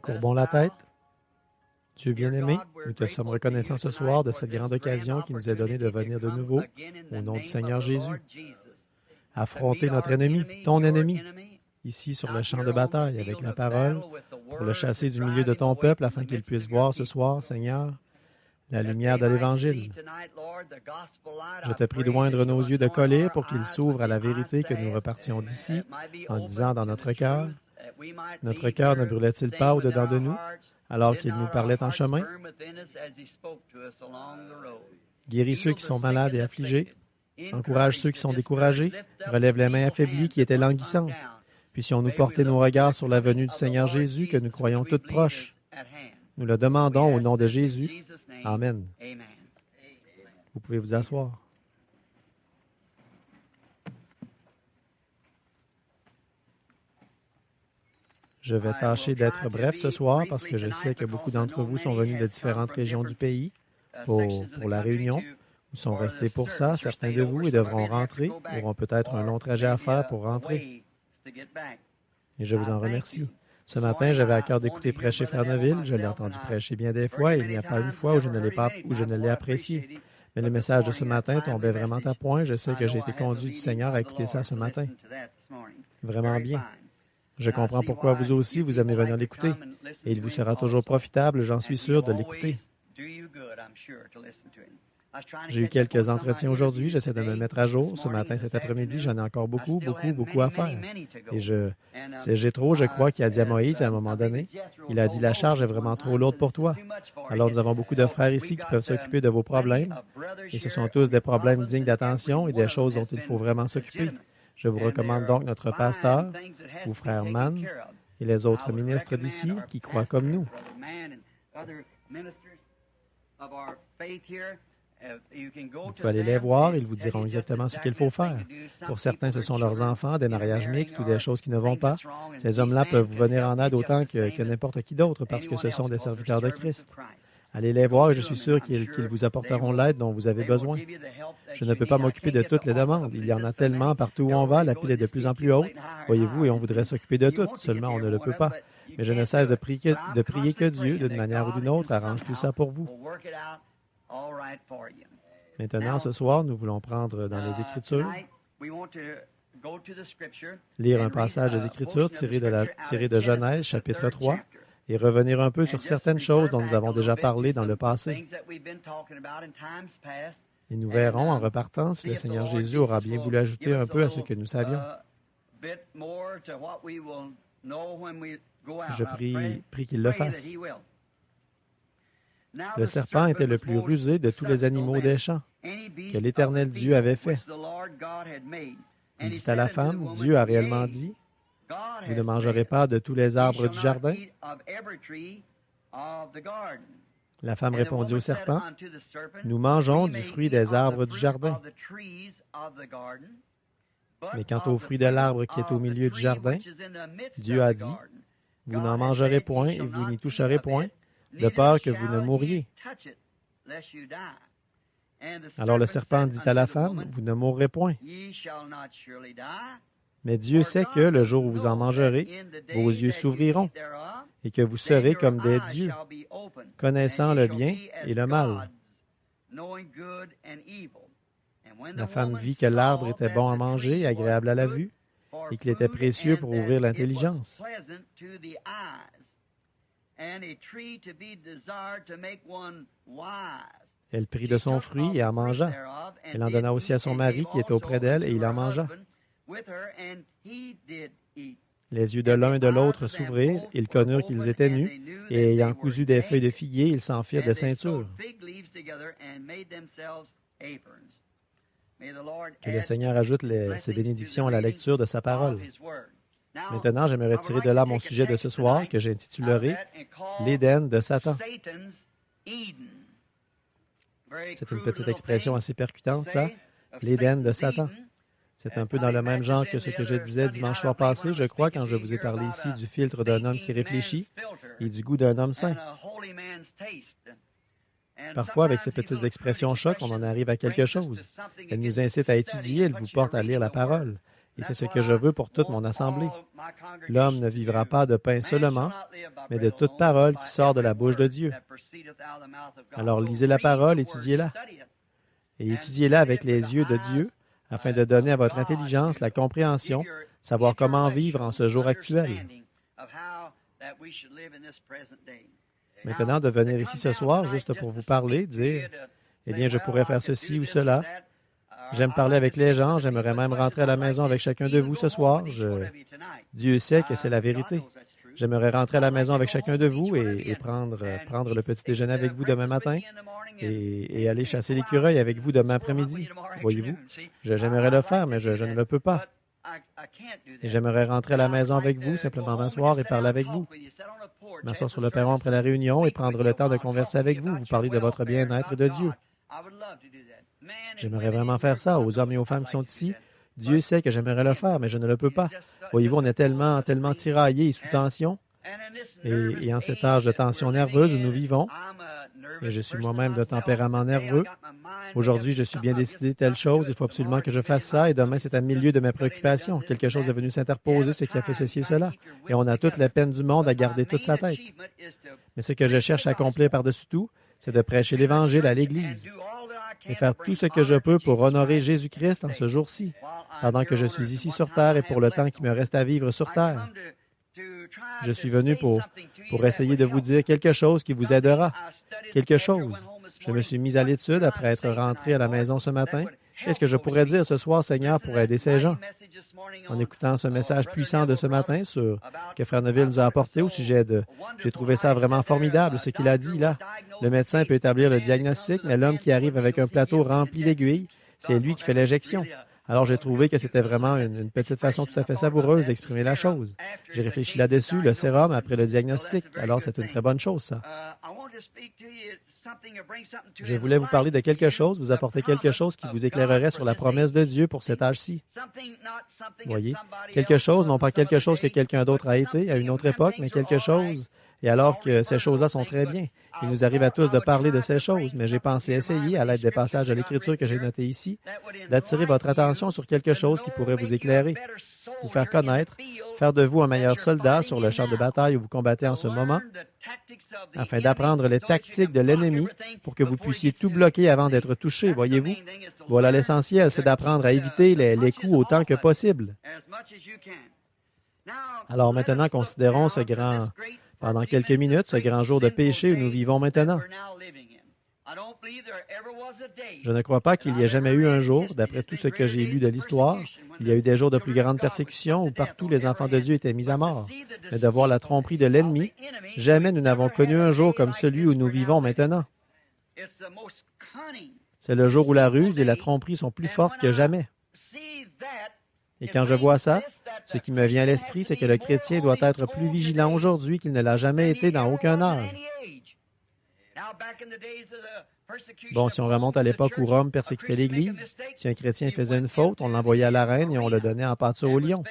Courbons la tête. Dieu bien-aimé, nous te sommes reconnaissants ce soir de cette grande occasion qui nous est donnée de venir de nouveau, au nom du Seigneur Jésus, affronter notre ennemi, ton ennemi, ici sur le champ de bataille avec la parole, pour le chasser du milieu de ton peuple afin qu'il puisse voir ce soir, Seigneur, la lumière de l'Évangile. Je te prie d'oindre nos yeux de colère pour qu'ils s'ouvrent à la vérité que nous repartions d'ici en disant dans notre cœur ne brûlait-il pas au-dedans de nous alors qu'il nous parlait en chemin? Guéris ceux qui sont malades et affligés, encourage ceux qui sont découragés, relève les mains affaiblies qui étaient languissantes. Puissions-nous porter nos regards sur la venue du Seigneur Jésus que nous croyons toutes proches. Nous le demandons au nom de Jésus. Amen. Vous pouvez vous asseoir. Je vais tâcher d'être bref ce soir parce que je sais que beaucoup d'entre vous sont venus de différentes régions du pays pour la réunion. Ils sont restés pour ça, certains de vous, et devront rentrer, auront peut-être un long trajet à faire pour rentrer. Et je vous en remercie. Ce matin, j'avais à cœur d'écouter prêcher Frère Neville. Je l'ai entendu prêcher bien des fois et il n'y a pas une fois où je ne l'ai apprécié. Mais le message de ce matin tombait vraiment à point. Je sais que j'ai été conduit du Seigneur à écouter ça ce matin. Vraiment bien. Je comprends pourquoi vous aussi, vous aimez venir l'écouter. Et il vous sera toujours profitable, j'en suis sûr, de l'écouter. J'ai eu quelques entretiens aujourd'hui, j'essaie de me mettre à jour. Ce matin, cet après-midi, j'en ai encore beaucoup à faire. Et c'est Jéthro, je crois, qui a dit à Moïse à un moment donné, il a dit, la charge est vraiment trop lourde pour toi. Alors nous avons beaucoup de frères ici qui peuvent s'occuper de vos problèmes. Et ce sont tous des problèmes dignes d'attention et des choses dont il faut vraiment s'occuper. Je vous recommande donc notre pasteur, vos frères Mann et les autres ministres d'ici qui croient comme nous. Vous pouvez aller les voir, ils vous diront exactement ce qu'il faut faire. Pour certains, ce sont leurs enfants, des mariages mixtes ou des choses qui ne vont pas. Ces hommes-là peuvent vous venir en aide autant que n'importe qui d'autre parce que ce sont des serviteurs de Christ. Allez les voir et je suis sûr qu'ils vous apporteront l'aide dont vous avez besoin. Je ne peux pas m'occuper de toutes les demandes. Il y en a tellement partout où on va, la pile est de plus en plus haute. Voyez-vous, et on voudrait s'occuper de toutes, seulement on ne le peut pas. Mais je ne cesse de prier que Dieu, d'une manière ou d'une autre, arrange tout ça pour vous. Maintenant, ce soir, nous voulons prendre dans les Écritures, lire un passage des Écritures tiré de Genèse, chapitre 3, et revenir un peu sur certaines choses dont nous avons déjà parlé dans le passé. Et nous verrons en repartant si le Seigneur Jésus aura bien voulu ajouter un peu à ce que nous savions. Je prie qu'il le fasse. Le serpent était le plus rusé de tous les animaux des champs que l'Éternel Dieu avait fait. Il dit à la femme, Dieu a réellement dit, « Vous ne mangerez pas de tous les arbres du jardin. » La femme répondit au serpent, « Nous mangeons du fruit des arbres du jardin. Mais quant au fruit de l'arbre qui est au milieu du jardin, Dieu a dit, « Vous n'en mangerez point et vous n'y toucherez point, de peur que vous ne mouriez. » Alors le serpent dit à la femme, « Vous ne mourrez point. Mais Dieu sait que le jour où vous en mangerez, vos yeux s'ouvriront et que vous serez comme des dieux, connaissant le bien et le mal. » La femme vit que l'arbre était bon à manger, agréable à la vue, et qu'il était précieux pour ouvrir l'intelligence. Elle prit de son fruit et en mangea. Elle en donna aussi à son mari qui était auprès d'elle, et il en mangea. Les yeux de l'un et de l'autre s'ouvrirent, ils connurent qu'ils étaient nus, et ayant cousu des feuilles de figuier, ils s'en firent des ceintures. Que le Seigneur ajoute ses bénédictions à la lecture de sa parole. Maintenant, j'aimerais tirer de là mon sujet de ce soir, que j'intitulerai « L'Éden de Satan ». C'est une petite expression assez percutante, ça, l'Éden de Satan. C'est un peu dans le même genre que ce que je disais dimanche soir passé, je crois, quand je vous ai parlé ici du filtre d'un homme qui réfléchit et du goût d'un homme saint. Parfois, avec ces petites expressions chocs, on en arrive à quelque chose. Elles nous incitent à étudier, elles vous portent à lire la parole. Et c'est ce que je veux pour toute mon assemblée. L'homme ne vivra pas de pain seulement, mais de toute parole qui sort de la bouche de Dieu. Alors lisez la parole, étudiez-la. Et étudiez-la avec les yeux de Dieu, afin de donner à votre intelligence la compréhension, savoir comment vivre en ce jour actuel. Maintenant, de venir ici ce soir juste pour vous parler, dire, eh bien, je pourrais faire ceci ou cela. J'aime parler avec les gens, j'aimerais même rentrer à la maison avec chacun de vous ce soir. Dieu sait que c'est la vérité. J'aimerais rentrer à la maison avec chacun de vous et prendre le petit déjeuner avec vous demain matin et aller chasser l'écureuil avec vous demain après-midi. Voyez-vous, j'aimerais le faire, mais je ne le peux pas. Et j'aimerais rentrer à la maison avec vous, simplement m'asseoir et parler avec vous. M'asseoir sur le perron après la réunion et prendre le temps de converser avec vous, vous parler de votre bien-être et de Dieu. J'aimerais vraiment faire ça aux hommes et aux femmes qui sont ici. Dieu sait que j'aimerais le faire, mais je ne le peux pas. Voyez-vous, on est tellement tiraillés et sous tension. Et en cet âge de tension nerveuse où nous vivons, et je suis moi-même de tempérament nerveux, aujourd'hui, je suis bien décidé telle chose, il faut absolument que je fasse ça, et demain, c'est à milieu de mes préoccupations. Quelque chose est venu s'interposer, ce qui a fait ceci et cela. Et on a toute la peine du monde à garder toute sa tête. Mais ce que je cherche à accomplir par-dessus tout, c'est de prêcher l'Évangile à l'Église et faire tout ce que je peux pour honorer Jésus-Christ en ce jour-ci, pendant que je suis ici sur terre et pour le temps qui me reste à vivre sur terre. Je suis venu pour essayer de vous dire quelque chose qui vous aidera. Quelque chose. Je me suis mis à l'étude après être rentré à la maison ce matin. Qu'est-ce que je pourrais dire ce soir, Seigneur, pour aider ces gens? En écoutant ce message puissant de ce matin que Frère Neville nous a apporté au sujet de... J'ai trouvé ça vraiment formidable, ce qu'il a dit là. Le médecin peut établir le diagnostic, mais l'homme qui arrive avec un plateau rempli d'aiguilles, c'est lui qui fait l'injection. Alors, j'ai trouvé que c'était vraiment une petite façon tout à fait savoureuse d'exprimer la chose. J'ai réfléchi là-dessus, le sérum après le diagnostic. Alors, c'est une très bonne chose, ça. Je voulais vous parler de quelque chose, vous apporter quelque chose qui vous éclairerait sur la promesse de Dieu pour cet âge-ci. Voyez, quelque chose, non pas quelque chose que quelqu'un d'autre a été à une autre époque, mais quelque chose. Et alors que ces choses-là sont très bien, il nous arrive à tous de parler de ces choses, mais j'ai pensé essayer, à l'aide des passages de l'Écriture que j'ai notés ici, d'attirer votre attention sur quelque chose qui pourrait vous éclairer, vous faire connaître, faire de vous un meilleur soldat sur le champ de bataille où vous combattez en ce moment, afin d'apprendre les tactiques de l'ennemi pour que vous puissiez tout bloquer avant d'être touché, voyez-vous. Voilà l'essentiel, c'est d'apprendre à éviter les coups autant que possible. Alors maintenant, considérons pendant quelques minutes, ce grand jour de péché où nous vivons maintenant. Je ne crois pas qu'il y ait jamais eu un jour, d'après tout ce que j'ai lu de l'histoire, il y a eu des jours de plus grande persécution où partout les enfants de Dieu étaient mis à mort. Mais de voir la tromperie de l'ennemi, jamais nous n'avons connu un jour comme celui où nous vivons maintenant. C'est le jour où la ruse et la tromperie sont plus fortes que jamais. Et quand je vois ça, ce qui me vient à l'esprit, c'est que le chrétien doit être plus vigilant aujourd'hui qu'il ne l'a jamais été dans aucun âge. Bon, si on remonte à l'époque où Rome persécutait l'Église, si un chrétien faisait une faute, on l'envoyait à l'arène et on le donnait en pâture au lion.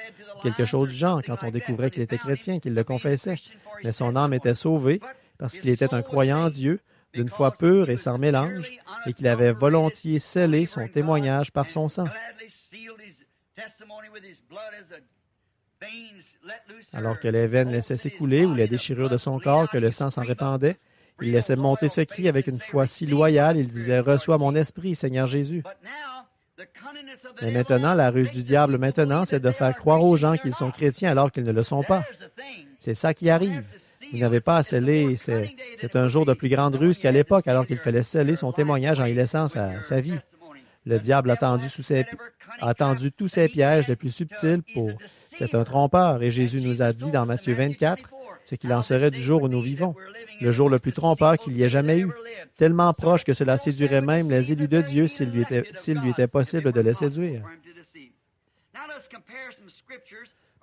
Quelque chose du genre, quand on découvrait qu'il était chrétien, qu'il le confessait. Mais son âme était sauvée parce qu'il était un croyant en Dieu, d'une foi pure et sans mélange, et qu'il avait volontiers scellé son témoignage par son sang. Alors que les veines laissaient s'écouler ou les déchirures de son corps, que le sang s'en répandait, il laissait monter ce cri avec une foi si loyale, il disait « Reçois mon esprit, Seigneur Jésus ». Mais maintenant, la ruse du diable maintenant, c'est de faire croire aux gens qu'ils sont chrétiens alors qu'ils ne le sont pas. C'est ça qui arrive. Vous n'avez pas à sceller, c'est un jour de plus grande ruse qu'à l'époque, alors qu'il fallait sceller son témoignage en y laissant sa vie. Le diable a tendu tous ses pièges les plus subtils c'est un trompeur, et Jésus nous a dit dans Matthieu 24 ce qu'il en serait du jour où nous vivons, le jour le plus trompeur qu'il y ait jamais eu, tellement proche que cela séduirait même les élus de Dieu s'il lui était possible de les séduire.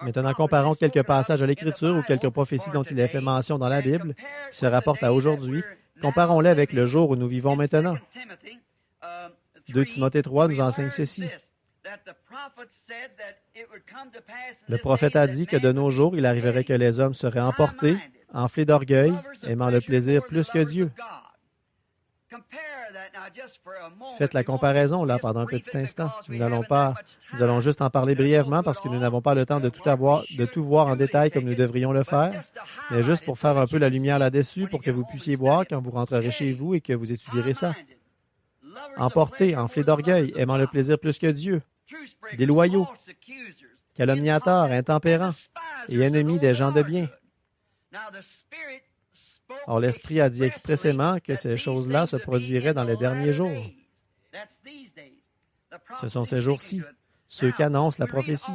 Maintenant, comparons quelques passages de l'Écriture ou quelques prophéties dont il est fait mention dans la Bible, qui se rapportent à aujourd'hui. Comparons-les avec le jour où nous vivons maintenant. 2 Timothée 3 nous enseigne ceci. Le prophète a dit que de nos jours, il arriverait que les hommes seraient emportés, enflés d'orgueil, aimant le plaisir plus que Dieu. Faites la comparaison là pendant un petit instant. Nous allons juste en parler brièvement parce que nous n'avons pas le temps de tout voir en détail comme nous devrions le faire, mais juste pour faire un peu la lumière là-dessus pour que vous puissiez voir quand vous rentrerez chez vous et que vous étudierez ça. Emportés, enflés d'orgueil, aimant le plaisir plus que Dieu, déloyaux, calomniateurs, intempérants et ennemis des gens de bien. Or, l'Esprit a dit expressément que ces choses-là se produiraient dans les derniers jours. Ce sont ces jours-ci, ceux qu'annonce la prophétie.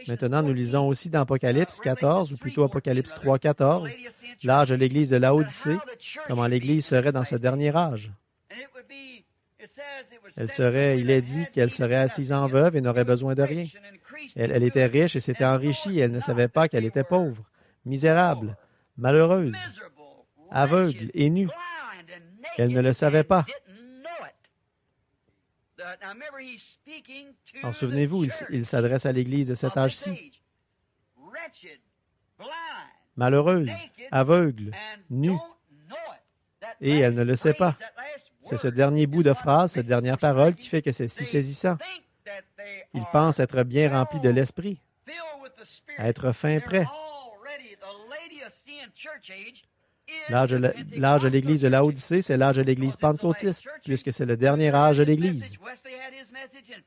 Maintenant, nous lisons aussi dans Apocalypse 14, ou plutôt Apocalypse 3, 14, l'âge de l'Église de Laodicée, comment l'Église serait dans ce dernier âge. Il est dit qu'elle serait assise en veuve et n'aurait besoin de rien. Elle était riche et s'était enrichie et elle ne savait pas qu'elle était pauvre, misérable, malheureuse, aveugle et nue. Elle ne le savait pas. Alors, souvenez-vous, il s'adresse à l'Église de cet âge-ci. Malheureuse, aveugle, nue. Et elle ne le sait pas. C'est ce dernier bout de phrase, cette dernière parole qui fait que c'est si saisissant. Ils pensent être bien remplis de l'Esprit, être fin prêt. L'âge de l'Église de Laodicée, c'est l'âge de l'Église pentecôtiste, puisque c'est le dernier âge de l'Église.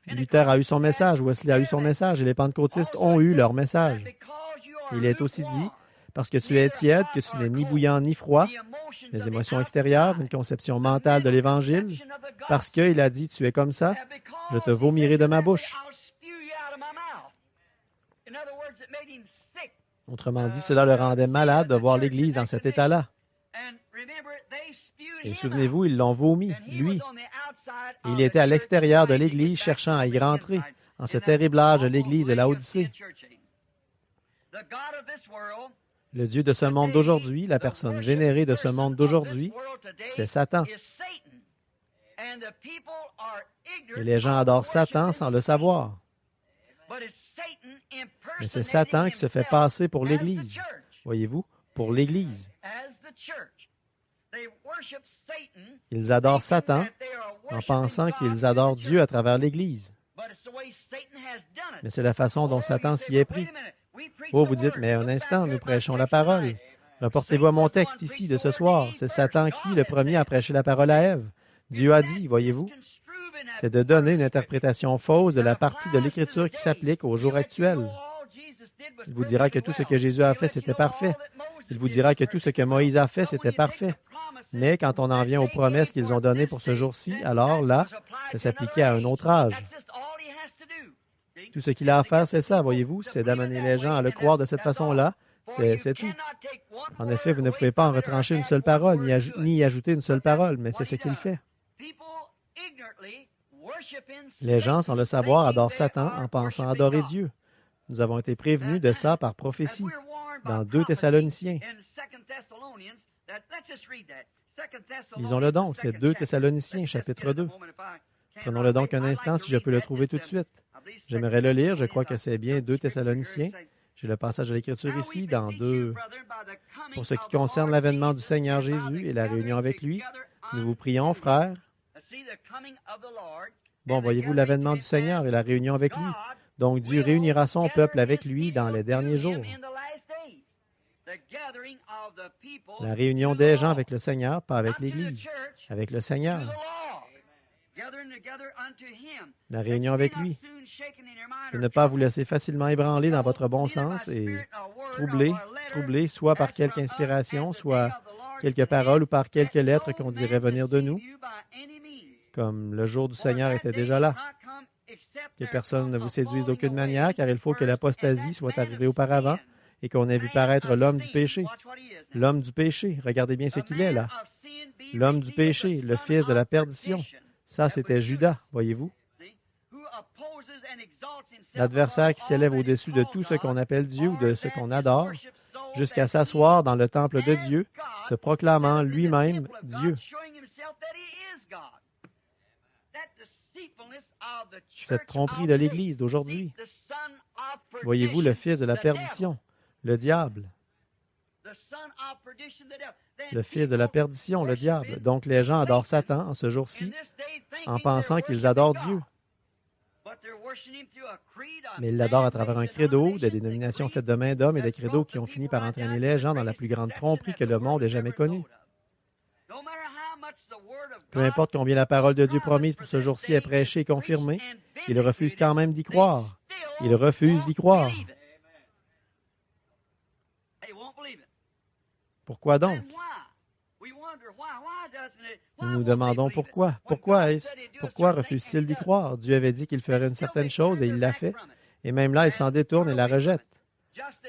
Luther a eu son message, Wesley a eu son message, et les pentecôtistes ont eu leur message. Il est aussi dit, parce que tu es tiède, que tu n'es ni bouillant ni froid, les émotions extérieures, une conception mentale de l'Évangile, parce qu'il a dit, tu es comme ça, je te vomirai de ma bouche. Autrement dit, cela le rendait malade de voir l'Église dans cet état-là. Et souvenez-vous, ils l'ont vomi, lui. Il était à l'extérieur de l'Église cherchant à y rentrer, en ce terrible âge de l'Église de Laodicée. Le Dieu de ce monde d'aujourd'hui, la personne vénérée de ce monde d'aujourd'hui, c'est Satan. Et les gens adorent Satan sans le savoir. Mais c'est Satan qui se fait passer pour l'Église. Voyez-vous, pour l'Église. Ils adorent Satan en pensant qu'ils adorent Dieu à travers l'Église. Mais c'est la façon dont Satan s'y est pris. Oh, vous dites, mais un instant, nous prêchons la parole. Reportez-vous à mon texte ici de ce soir. C'est Satan qui, le premier, a prêché la parole à Ève. Dieu a dit, voyez-vous, c'est de donner une interprétation fausse de la partie de l'Écriture qui s'applique au jour actuel. Il vous dira que tout ce que Jésus a fait, c'était parfait. Il vous dira que tout ce que Moïse a fait, c'était parfait. Mais quand on en vient aux promesses qu'ils ont données pour ce jour-ci, alors là, ça s'appliquait à un autre âge. Tout ce qu'il a à faire, c'est ça, voyez-vous, c'est d'amener les gens à le croire de cette façon-là. C'est tout. En effet, vous ne pouvez pas en retrancher une seule parole, ni y ajouter une seule parole, mais c'est ce qu'il fait. Les gens, sans le savoir, adorent Satan en pensant adorer Dieu. Nous avons été prévenus de ça par prophétie, dans 2 Thessaloniciens. Lisons-le donc, c'est 2 Thessaloniciens, chapitre 2. Prenons-le donc un instant si je peux le trouver tout de suite. J'aimerais le lire, je crois que c'est bien 2 Thessaloniciens. J'ai le passage de l'Écriture ici, dans 2. Pour ce qui concerne l'avènement du Seigneur Jésus et la réunion avec lui, nous vous prions, frères. Bon, voyez-vous l'avènement du Seigneur et la réunion avec lui. Donc Dieu réunira son peuple avec lui dans les derniers jours. La réunion des gens avec le Seigneur, pas avec l'Église, avec le Seigneur. La réunion avec lui. De ne pas vous laisser facilement ébranler dans votre bon sens et troubler, soit par quelque inspiration, soit quelques paroles ou par quelques lettres qu'on dirait venir de nous, comme le jour du Seigneur était déjà là. Que personne ne vous séduise d'aucune manière, car il faut que l'apostasie soit arrivée auparavant et qu'on ait vu paraître l'homme du péché. L'homme du péché, regardez bien ce qu'il est là. L'homme du péché, le fils de la perdition. Ça, c'était Judas, voyez-vous. L'adversaire qui s'élève au-dessus de tout ce qu'on appelle Dieu ou de ce qu'on adore, jusqu'à s'asseoir dans le temple de Dieu, se proclamant lui-même Dieu. Cette tromperie de l'Église d'aujourd'hui. Voyez-vous le fils de la perdition, le diable. le fils de la perdition, le diable. Donc les gens adorent Satan en ce jour-ci en pensant qu'ils adorent Dieu. Mais ils l'adorent à travers un credo, des dénominations faites de main d'homme et des credos qui ont fini par entraîner les gens dans la plus grande tromperie que le monde ait jamais connue. Peu importe combien la parole de Dieu promise pour ce jour-ci est prêchée et confirmée, ils refusent quand même d'y croire. Ils refusent d'y croire. Pourquoi donc? Nous nous demandons pourquoi. Pourquoi refuse-t-il d'y croire? Dieu avait dit qu'il ferait une certaine chose et il l'a fait. Et même là, il s'en détourne et la rejette.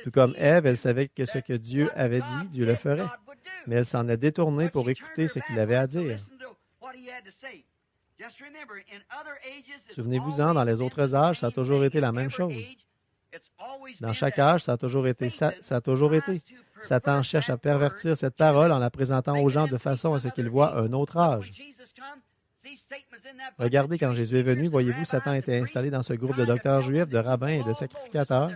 Tout comme Ève, elle savait que ce que Dieu avait dit, Dieu le ferait. Mais elle s'en est détournée pour écouter ce qu'il avait à dire. Souvenez-vous-en, dans les autres âges, ça a toujours été la même chose. Dans chaque âge, ça a toujours été. Satan cherche à pervertir cette parole en la présentant aux gens de façon à ce qu'ils voient un autre âge. Regardez, quand Jésus est venu, voyez-vous, Satan était installé dans ce groupe de docteurs juifs, de rabbins et de sacrificateurs.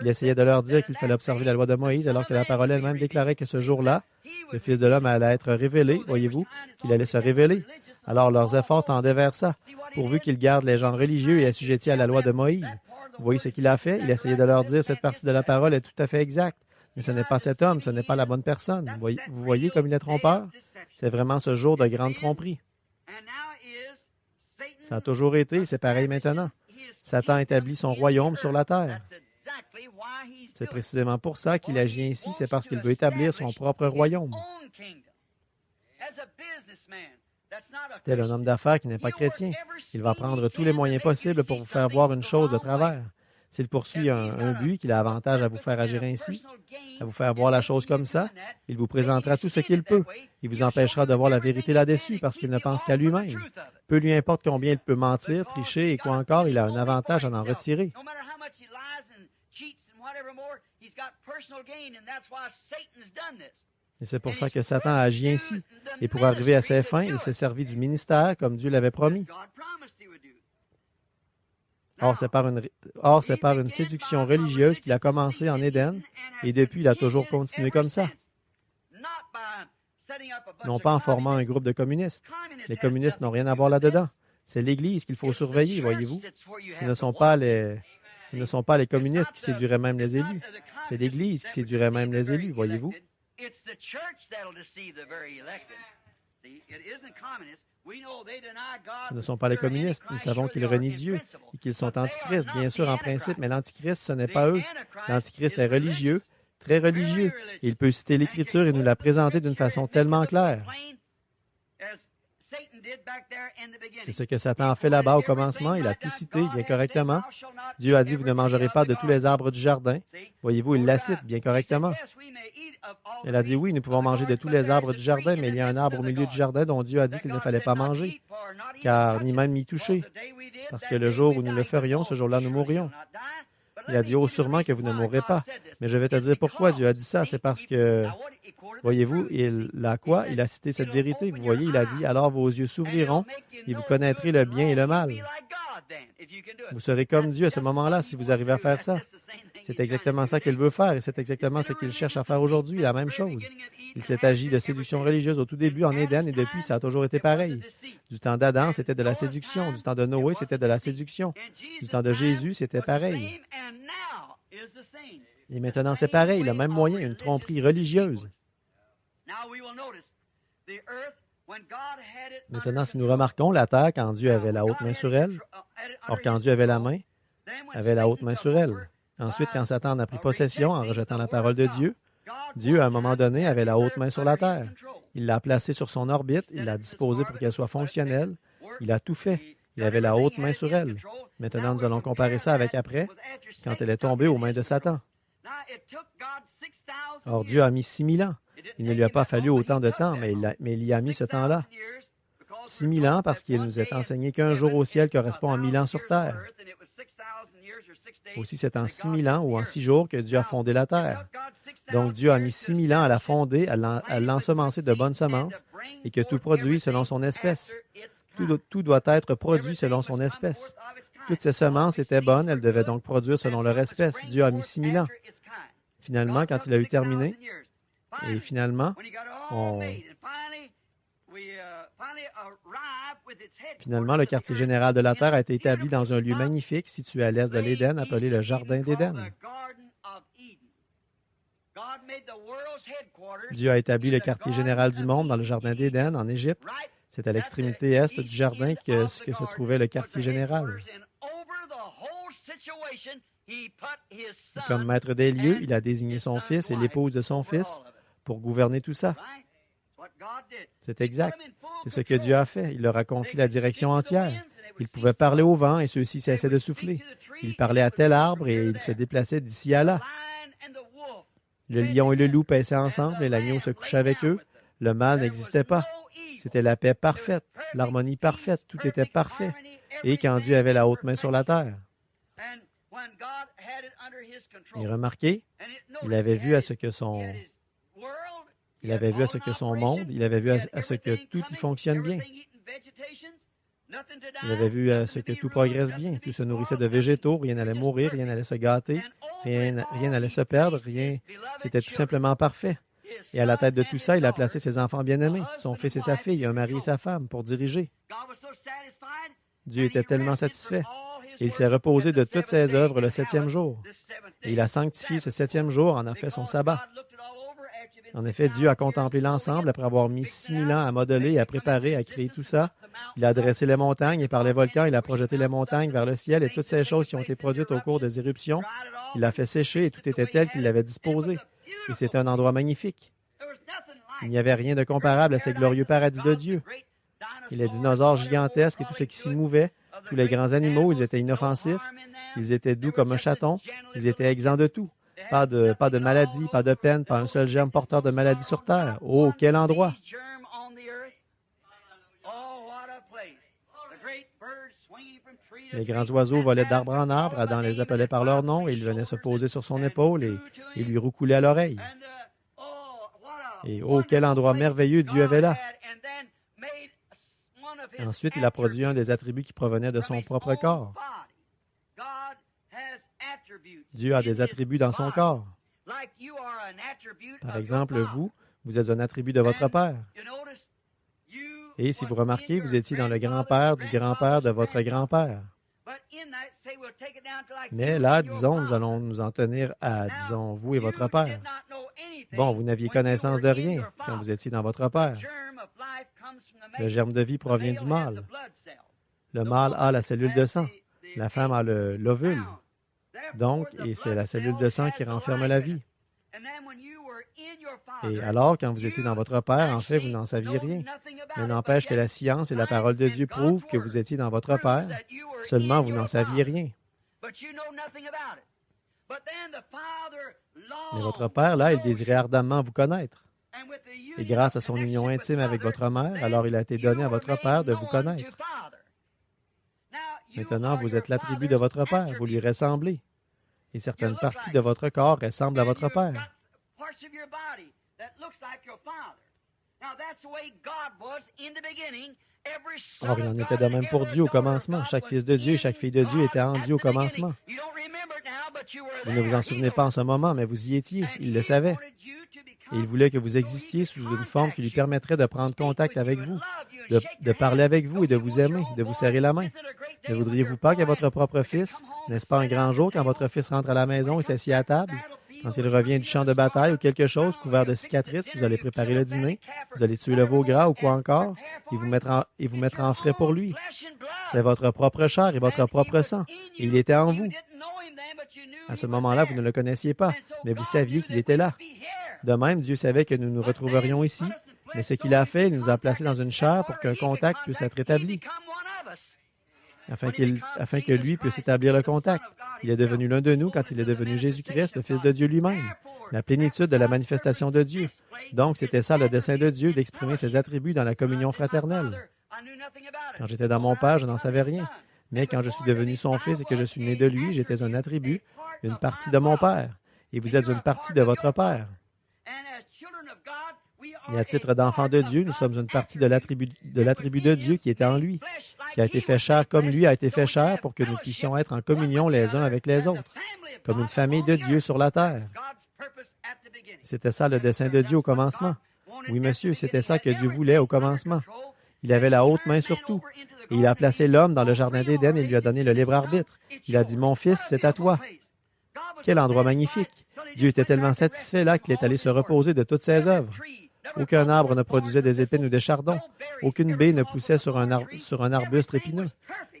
Il essayait de leur dire qu'il fallait observer la loi de Moïse, alors que la parole elle-même déclarait que ce jour-là, le Fils de l'homme allait être révélé, voyez-vous, qu'il allait se révéler. Alors leurs efforts tendaient vers ça, pourvu qu'ils gardent les gens religieux et assujettis à la loi de Moïse. Vous voyez ce qu'il a fait? Il essayait de leur dire, cette partie de la parole est tout à fait exacte. Mais ce n'est pas cet homme, ce n'est pas la bonne personne. Vous voyez comme il est trompeur? C'est vraiment ce jour de grande tromperie. Ça a toujours été, c'est pareil maintenant. Satan établit son royaume sur la terre. C'est précisément pour ça qu'il agit ainsi, c'est parce qu'il veut établir son propre royaume. Tel un homme d'affaires qui n'est pas chrétien, il va prendre tous les moyens possibles pour vous faire voir une chose de travers. S'il poursuit un but qu'il a avantage à vous faire agir ainsi, à vous faire voir la chose comme ça, il vous présentera tout ce qu'il peut. Il vous empêchera de voir la vérité là-dessus parce qu'il ne pense qu'à lui-même. Peu lui importe combien il peut mentir, tricher et quoi encore, il a un avantage à en retirer. Et c'est pour ça que Satan a agi ainsi. Et pour arriver à ses fins, il s'est servi du ministère comme Dieu l'avait promis. Or, c'est par une séduction religieuse qu'il a commencé en Éden, et depuis, il a toujours continué comme ça. Non pas en formant un groupe de communistes. Les communistes n'ont rien à voir là-dedans. C'est l'Église qu'il faut surveiller, voyez-vous. Ce ne sont pas les communistes qui séduiraient même les élus. C'est l'Église qui séduirait même les élus, voyez-vous. Ce ne sont pas les communistes. Nous savons qu'ils renient Dieu et qu'ils sont antichristes, bien sûr, en principe, mais l'antichrist, ce n'est pas eux. L'antichrist est religieux, très religieux. Et il peut citer l'Écriture et nous la présenter d'une façon tellement claire. C'est ce que Satan a fait là-bas au commencement. Il a tout cité bien correctement. Dieu a dit, vous ne mangerez pas de tous les arbres du jardin. Voyez-vous, il la cite bien correctement. Elle a dit, oui, nous pouvons manger de tous les arbres du jardin, mais il y a un arbre au milieu du jardin dont Dieu a dit qu'il ne fallait pas manger, car ni même y toucher, parce que le jour où nous le ferions, ce jour-là, nous mourrions. Il a dit, oh, sûrement que vous ne mourrez pas. Mais je vais te dire pourquoi Dieu a dit ça. C'est parce que, voyez-vous, il a cité cette vérité. Vous voyez, il a dit, alors vos yeux s'ouvriront et vous connaîtrez le bien et le mal. Vous serez comme Dieu à ce moment-là si vous arrivez à faire ça. C'est exactement ça qu'il veut faire et c'est exactement ce qu'il cherche à faire aujourd'hui, la même chose. Il s'est agi de séduction religieuse au tout début en Éden et depuis, ça a toujours été pareil. Du temps d'Adam, c'était de la séduction. Du temps de Noé, c'était de la séduction. Du temps de Jésus, c'était pareil. Et maintenant, c'est pareil, le même moyen, une tromperie religieuse. Maintenant, si nous remarquons la terre, quand Dieu avait la haute main sur elle, or quand Dieu avait la haute main sur elle. Ensuite, quand Satan en a pris possession en rejetant la parole de Dieu, Dieu, à un moment donné, avait la haute main sur la terre. Il l'a placée sur son orbite, il l'a disposée pour qu'elle soit fonctionnelle. Il a tout fait. Il avait la haute main sur elle. Maintenant, nous allons comparer ça avec après, quand elle est tombée aux mains de Satan. Or, Dieu a mis 6000 ans. Il ne lui a pas fallu autant de temps, mais il y a mis ce temps-là. 6000 ans parce qu'il nous est enseigné qu'un jour au ciel correspond à 1000 ans sur terre. Aussi, c'est en 6000 ans ou en 6 jours que Dieu a fondé la terre. Donc, Dieu a mis 6000 ans à la fonder, à l'ensemencer de bonnes semences et que tout produit selon son espèce. Tout doit être produit selon son espèce. Toutes ces semences étaient bonnes, elles devaient donc produire selon leur espèce. Dieu a mis 6000 ans. Finalement, quand il a eu terminé, Et finalement, le quartier général de la Terre a été établi dans un lieu magnifique situé à l'est de l'Éden, appelé le Jardin d'Éden. Dieu a établi le quartier général du monde dans le Jardin d'Éden, en Égypte. C'est à l'extrémité est du jardin que se trouvait le quartier général. Et comme maître des lieux, il a désigné son fils et l'épouse de son fils pour gouverner tout ça. C'est exact. C'est ce que Dieu a fait. Il leur a confié la direction entière. Il pouvait parler au vent et ceux-ci cessaient de souffler. Il parlait à tel arbre et il se déplaçait d'ici à là. Le lion et le loup paissaient ensemble et l'agneau se couchait avec eux. Le mal n'existait pas. C'était la paix parfaite, l'harmonie parfaite, tout était parfait. Et quand Dieu avait la haute main sur la terre. Et remarquez, il avait vu à ce que son monde, il avait vu à ce que tout y fonctionne bien. Il avait vu à ce que tout progresse bien, tout se nourrissait de végétaux, rien n'allait mourir, rien n'allait se gâter, rien n'allait se perdre, rien, c'était tout simplement parfait. Et à la tête de tout ça, il a placé ses enfants bien-aimés, son fils et sa fille, un mari et sa femme, pour diriger. Dieu était tellement satisfait. Et il s'est reposé de toutes ses œuvres le 7e jour. Et il a sanctifié ce 7e jour, en a fait son sabbat. En effet, Dieu a contemplé l'ensemble après avoir mis 6000 ans à modeler, à préparer, à créer tout ça. Il a dressé les montagnes et par les volcans, il a projeté les montagnes vers le ciel et toutes ces choses qui ont été produites au cours des éruptions. Il a fait sécher et tout était tel qu'il l'avait disposé. Et c'était un endroit magnifique. Il n'y avait rien de comparable à ces glorieux paradis de Dieu. Et les dinosaures gigantesques et tout ce qui s'y mouvait, tous les grands animaux, ils étaient inoffensifs, ils étaient doux comme un chaton, ils étaient exempts de tout. Pas de maladie, pas de peine, pas un seul germe porteur de maladie sur terre. Oh, quel endroit! Les grands oiseaux volaient d'arbre en arbre, Adam les appelait par leur nom, et ils venaient se poser sur son épaule et lui roucoulaient à l'oreille. Et oh, quel endroit merveilleux Dieu avait là! Ensuite, il a produit un des attributs qui provenaient de son propre corps. Dieu a des attributs dans son corps. Par exemple, vous êtes un attribut de votre père. Et si vous remarquez, vous étiez dans le grand-père du grand-père de votre grand-père. Mais là, disons, nous allons nous en tenir à, disons, vous et votre père. Bon, vous n'aviez connaissance de rien quand vous étiez dans votre père. Le germe de vie provient du mâle. Le mâle a la cellule de sang. La femme a l'ovule. Donc, et c'est la cellule de sang qui renferme la vie. Et alors, quand vous étiez dans votre père, en fait, vous n'en saviez rien. Mais n'empêche que la science et la parole de Dieu prouvent que vous étiez dans votre père. Seulement, vous n'en saviez rien. Mais votre père, là, il désirait ardemment vous connaître. Et grâce à son union intime avec votre mère, alors il a été donné à votre père de vous connaître. Maintenant, vous êtes l'attribut de votre père, vous lui ressemblez. Et certaines parties de votre corps ressemblent à votre père. Or, il en était de même pour Dieu au commencement. Chaque fils de Dieu et chaque fille de Dieu était en Dieu au commencement. Vous ne vous en souvenez pas en ce moment, mais vous y étiez. Il le savait. Et il voulait que vous existiez sous une forme qui lui permettrait de prendre contact avec vous, de parler avec vous et de vous aimer, de vous serrer la main. Ne voudriez-vous pas que votre propre fils, n'est-ce pas un grand jour quand votre fils rentre à la maison et s'assied à table? Quand il revient du champ de bataille ou quelque chose, couvert de cicatrices, vous allez préparer le dîner, vous allez tuer le veau gras ou quoi encore, et vous mettre en frais pour lui. C'est votre propre chair et votre propre sang, et il était en vous. À ce moment-là, vous ne le connaissiez pas, mais vous saviez qu'il était là. De même, Dieu savait que nous nous retrouverions ici, mais ce qu'il a fait, il nous a placés dans une chair pour qu'un contact puisse être établi, afin que lui puisse établir le contact. Il est devenu l'un de nous quand il est devenu Jésus-Christ, le Fils de Dieu lui-même, la plénitude de la manifestation de Dieu. Donc, c'était ça le dessein de Dieu, d'exprimer ses attributs dans la communion fraternelle. Quand j'étais dans mon Père, je n'en savais rien. Mais quand je suis devenu son Fils et que je suis né de lui, j'étais un attribut, une partie de mon Père. Et vous êtes une partie de votre Père. Et à titre d'enfant de Dieu, nous sommes une partie de l'attribut de Dieu qui était en lui, qui a été fait chair comme lui a été fait chair pour que nous puissions être en communion les uns avec les autres, comme une famille de Dieu sur la terre. C'était ça le dessein de Dieu au commencement. Oui, monsieur, c'était ça que Dieu voulait au commencement. Il avait la haute main sur tout. Et il a placé l'homme dans le jardin d'Éden et lui a donné le libre arbitre. Il a dit, mon fils, c'est à toi. Quel endroit magnifique! Dieu était tellement satisfait là qu'il est allé se reposer de toutes ses œuvres. Aucun arbre ne produisait des épines ou des chardons. Aucune baie ne poussait sur un arbuste épineux.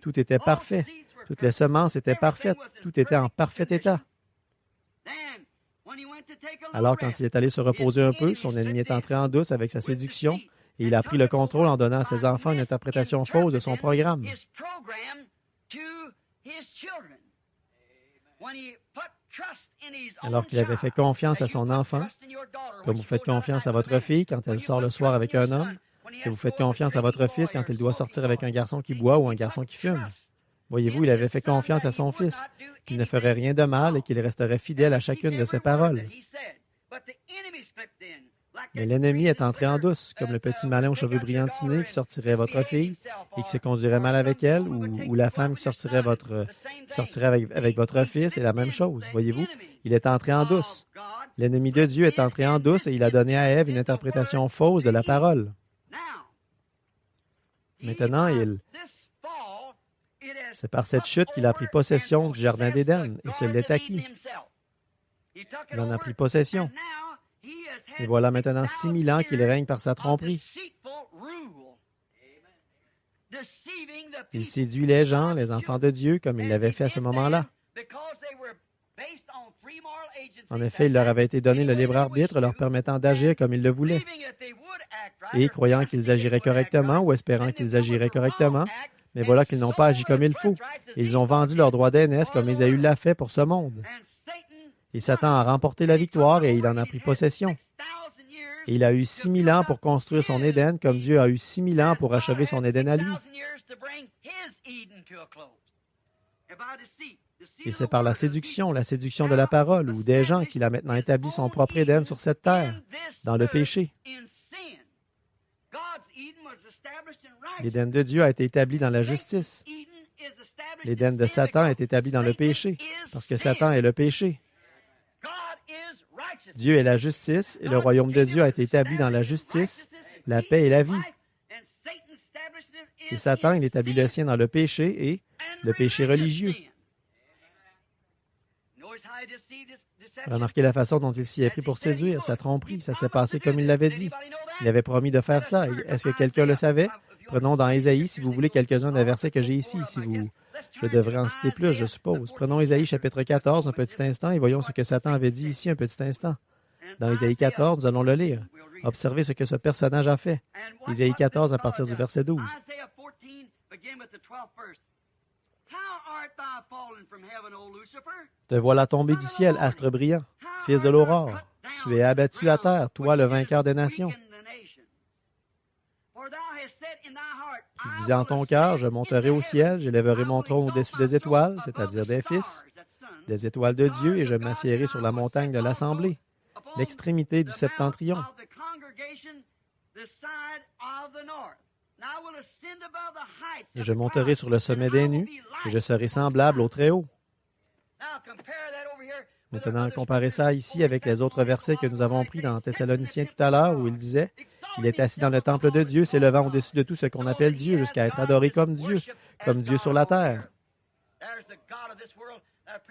Tout était parfait. Toutes les semences étaient parfaites. Tout était en parfait état. Alors, quand il est allé se reposer un peu, son ennemi est entré en douce avec sa séduction et il a pris le contrôle en donnant à ses enfants une interprétation fausse de son programme. Alors qu'il avait fait confiance à son enfant, comme vous faites confiance à votre fille quand elle sort le soir avec un homme, que vous faites confiance à votre fils quand il doit sortir avec un garçon qui boit ou un garçon qui fume. Voyez-vous, il avait fait confiance à son fils, qu'il ne ferait rien de mal et qu'il resterait fidèle à chacune de ses paroles. Mais l'ennemi est entré en douce, comme le petit malin aux cheveux brillantinés qui sortirait votre fille et qui se conduirait mal avec elle, ou la femme qui sortirait avec votre fils, c'est la même chose. Voyez-vous, il est entré en douce. L'ennemi de Dieu est entré en douce et il a donné à Ève une interprétation fausse de la parole. Maintenant, c'est par cette chute qu'il a pris possession du jardin d'Éden et se l'est acquis. Il en a pris possession. Et voilà maintenant 6000 ans qu'il règne par sa tromperie. Il séduit les gens, les enfants de Dieu, comme il l'avait fait à ce moment-là. En effet, il leur avait été donné le libre arbitre, leur permettant d'agir comme ils le voulaient. Et croyant qu'ils agiraient correctement ou espérant qu'ils agiraient correctement, mais voilà qu'ils n'ont pas agi comme il faut. Et ils ont vendu leur droit d'aînesse comme Ésaü l'a fait pour ce monde. Et Satan a remporté la victoire et il en a pris possession. Et il a eu 6000 ans pour construire son Éden, comme Dieu a eu 6000 ans pour achever son Éden à lui. Et c'est par la séduction de la parole ou des gens qu'il a maintenant établi son propre Éden sur cette terre, dans le péché. L'Éden de Dieu a été établi dans la justice. L'Éden de Satan est établi dans le péché, parce que Satan est le péché. Dieu est la justice, et le royaume de Dieu a été établi dans la justice, la paix et la vie. Et Satan, il établit le sien dans le péché et le péché religieux. Remarquez la façon dont il s'y est pris pour séduire, sa tromperie, ça s'est passé comme il l'avait dit. Il avait promis de faire ça. Est-ce que quelqu'un le savait? Prenons dans Ésaïe, si vous voulez, quelques-uns des versets que j'ai ici. Je devrais en citer plus, je suppose. Prenons Ésaïe chapitre 14 un petit instant et voyons ce que Satan avait dit ici un petit instant. Dans Ésaïe 14, nous allons le lire. Observez ce que ce personnage a fait. Ésaïe 14 à partir du verset 12. Te voilà tombé du ciel, astre brillant, fils de l'aurore. Tu es abattu à terre, toi le vainqueur des nations. Tu disais en ton cœur, je monterai au ciel, j'élèverai mon trône au-dessus des étoiles, c'est-à-dire des fils, des étoiles de Dieu, et je m'assiérai sur la montagne de l'assemblée, l'extrémité du septentrion. Et je monterai sur le sommet des nues, et je serai semblable au Très-Haut. Maintenant, comparez ça ici avec les autres versets que nous avons pris dans Thessaloniciens tout à l'heure, où il disait, « Il est assis dans le temple de Dieu, s'élevant au-dessus de tout ce qu'on appelle Dieu, jusqu'à être adoré comme Dieu sur la terre. »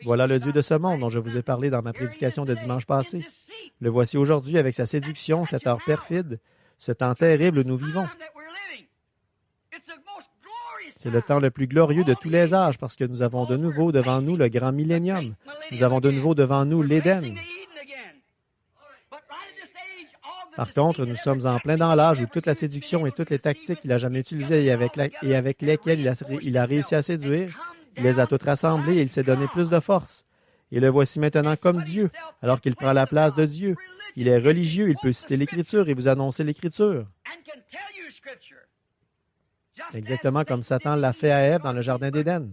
Voilà le Dieu de ce monde dont je vous ai parlé dans ma prédication de dimanche passé. Le voici aujourd'hui avec sa séduction, cette heure perfide, ce temps terrible où nous vivons. C'est le temps le plus glorieux de tous les âges parce que nous avons de nouveau devant nous le grand millénium. Nous avons de nouveau devant nous l'Éden. Par contre, nous sommes en plein dans l'âge où toute la séduction et toutes les tactiques qu'il a jamais utilisées et avec lesquelles il a réussi à séduire, il les a toutes rassemblées et il s'est donné plus de force. Et le voici maintenant comme Dieu, alors qu'il prend la place de Dieu. Il est religieux, il peut citer l'Écriture et vous annoncer l'Écriture. Exactement comme Satan l'a fait à Ève dans le jardin d'Éden.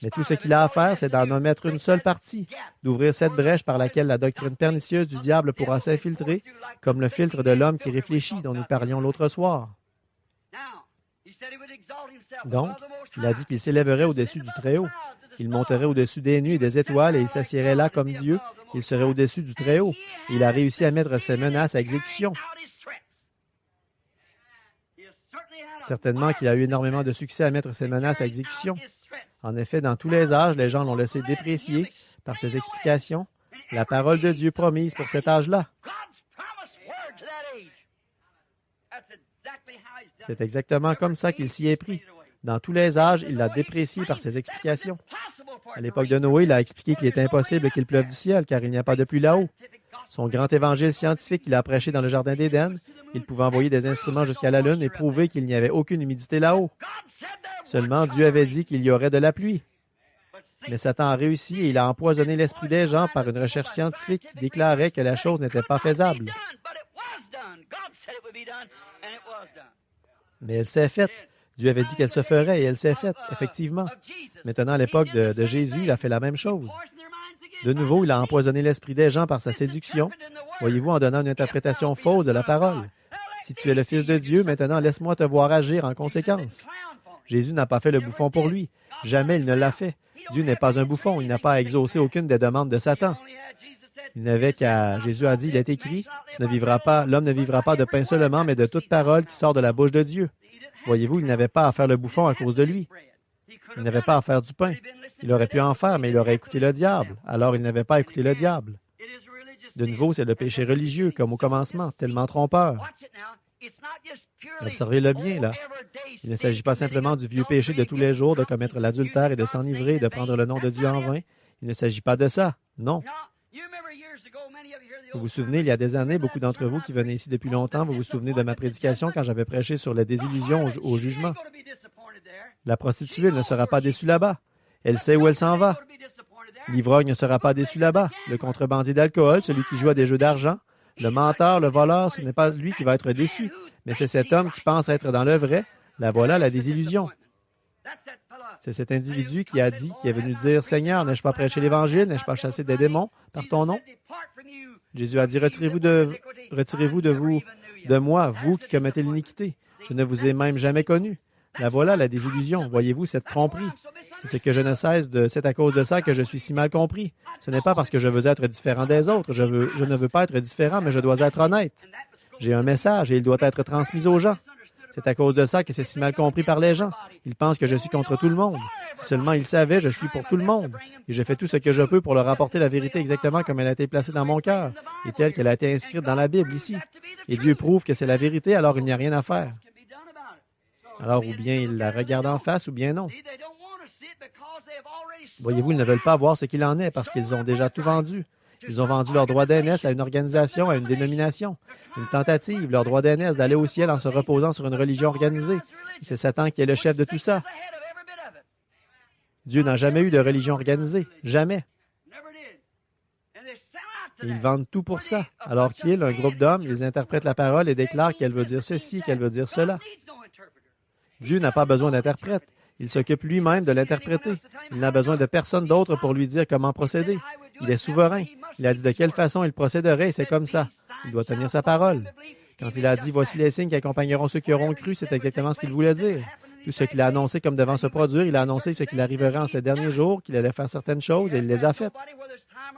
Mais tout ce qu'il a à faire, c'est d'en omettre une seule partie, d'ouvrir cette brèche par laquelle la doctrine pernicieuse du diable pourra s'infiltrer, comme le filtre de l'homme qui réfléchit dont nous parlions l'autre soir. Donc, il a dit qu'il s'élèverait au-dessus du Très-Haut. Il monterait au-dessus des nues et des étoiles et il s'assiérait là comme Dieu Il serait au-dessus du Très-Haut. Il a réussi à mettre ses menaces à exécution. Certainement qu'il a eu énormément de succès à mettre ses menaces à exécution. En effet, dans tous les âges, les gens l'ont laissé déprécier par ses explications la parole de Dieu promise pour cet âge-là. C'est exactement comme ça qu'il s'y est pris. Dans tous les âges, il l'a déprécié par ses explications. À l'époque de Noé, il a expliqué qu'il est impossible qu'il pleuve du ciel, car il n'y a pas de pluie là-haut. Son grand évangile scientifique qu'il a prêché dans le jardin d'Éden, il pouvait envoyer des instruments jusqu'à la Lune et prouver qu'il n'y avait aucune humidité là-haut. Seulement, Dieu avait dit qu'il y aurait de la pluie. Mais Satan a réussi et il a empoisonné l'esprit des gens par une recherche scientifique qui déclarait que la chose n'était pas faisable. Mais elle s'est faite. Dieu avait dit qu'elle se ferait et elle s'est faite, effectivement. Maintenant, à l'époque de Jésus, il a fait la même chose. De nouveau, il a empoisonné l'esprit des gens par sa séduction, voyez-vous, en donnant une interprétation fausse de la parole. Si tu es le Fils de Dieu, maintenant laisse-moi te voir agir en conséquence. Jésus n'a pas fait le bouffon pour lui. Jamais il ne l'a fait. Dieu n'est pas un bouffon. Il n'a pas à exaucer aucune des demandes de Satan. Il n'avait qu'à... Jésus a dit, il est écrit, l'homme ne vivra pas de pain seulement, mais de toute parole qui sort de la bouche de Dieu. Voyez-vous, il n'avait pas à faire le bouffon à cause de lui. Il n'avait pas à faire du pain. Il aurait pu en faire, mais il aurait écouté le diable. Alors il n'avait pas écouté le diable. De nouveau, c'est le péché religieux, comme au commencement, tellement trompeur. Observez-le bien, là. Il ne s'agit pas simplement du vieux péché de tous les jours, de commettre l'adultère et de s'enivrer et de prendre le nom de Dieu en vain. Il ne s'agit pas de ça. Non. Vous vous souvenez, il y a des années, beaucoup d'entre vous qui venez ici depuis longtemps, vous vous souvenez de ma prédication quand j'avais prêché sur la désillusion au jugement. La prostituée ne sera pas déçue là-bas. Elle sait où elle s'en va. L'ivrogne ne sera pas déçu là-bas. Le contrebandier d'alcool, celui qui joue à des jeux d'argent, le menteur, le voleur, ce n'est pas lui qui va être déçu, mais c'est cet homme qui pense être dans le vrai. La voilà, la désillusion. C'est cet individu qui est venu dire, « Seigneur, n'ai-je pas prêché l'Évangile? N'ai-je pas chassé des démons par ton nom? » Jésus a dit, « Retirez-vous de moi, vous qui commettez l'iniquité. Je ne vous ai même jamais connu. » La voilà, la désillusion. Voyez-vous, cette tromperie. C'est ce que je ne cesse de... C'est à cause de ça que je suis si mal compris. Ce n'est pas parce que je veux être différent des autres. Je ne veux pas être différent, mais je dois être honnête. J'ai un message et il doit être transmis aux gens. C'est à cause de ça que c'est si mal compris par les gens. Ils pensent que je suis contre tout le monde. Si seulement ils savaient, je suis pour tout le monde. Et je fais tout ce que je peux pour leur apporter la vérité exactement comme elle a été placée dans mon cœur et telle qu'elle a été inscrite dans la Bible ici. Et Dieu prouve que c'est la vérité, alors il n'y a rien à faire. Alors, ou bien ils la regardent en face, ou bien non. Voyez-vous, ils ne veulent pas voir ce qu'il en est parce qu'ils ont déjà tout vendu. Ils ont vendu leur droit d'aînesse à une organisation, à une dénomination. Une tentative, leur droit d'aînesse d'aller au ciel en se reposant sur une religion organisée. Et c'est Satan qui est le chef de tout ça. Dieu n'a jamais eu de religion organisée. Jamais. Et ils vendent tout pour ça. Alors qu'ils, un groupe d'hommes, ils interprètent la parole et déclarent qu'elle veut dire ceci, qu'elle veut dire cela. Dieu n'a pas besoin d'interprète. Il s'occupe lui-même de l'interpréter. Il n'a besoin de personne d'autre pour lui dire comment procéder. Il est souverain. Il a dit de quelle façon il procéderait et c'est comme ça. Il doit tenir sa parole. Quand il a dit « Voici les signes qui accompagneront ceux qui auront cru », c'est exactement ce qu'il voulait dire. Tout ce qu'il a annoncé comme devant se produire, il a annoncé ce qu'il arriverait en ces derniers jours, qu'il allait faire certaines choses et il les a faites.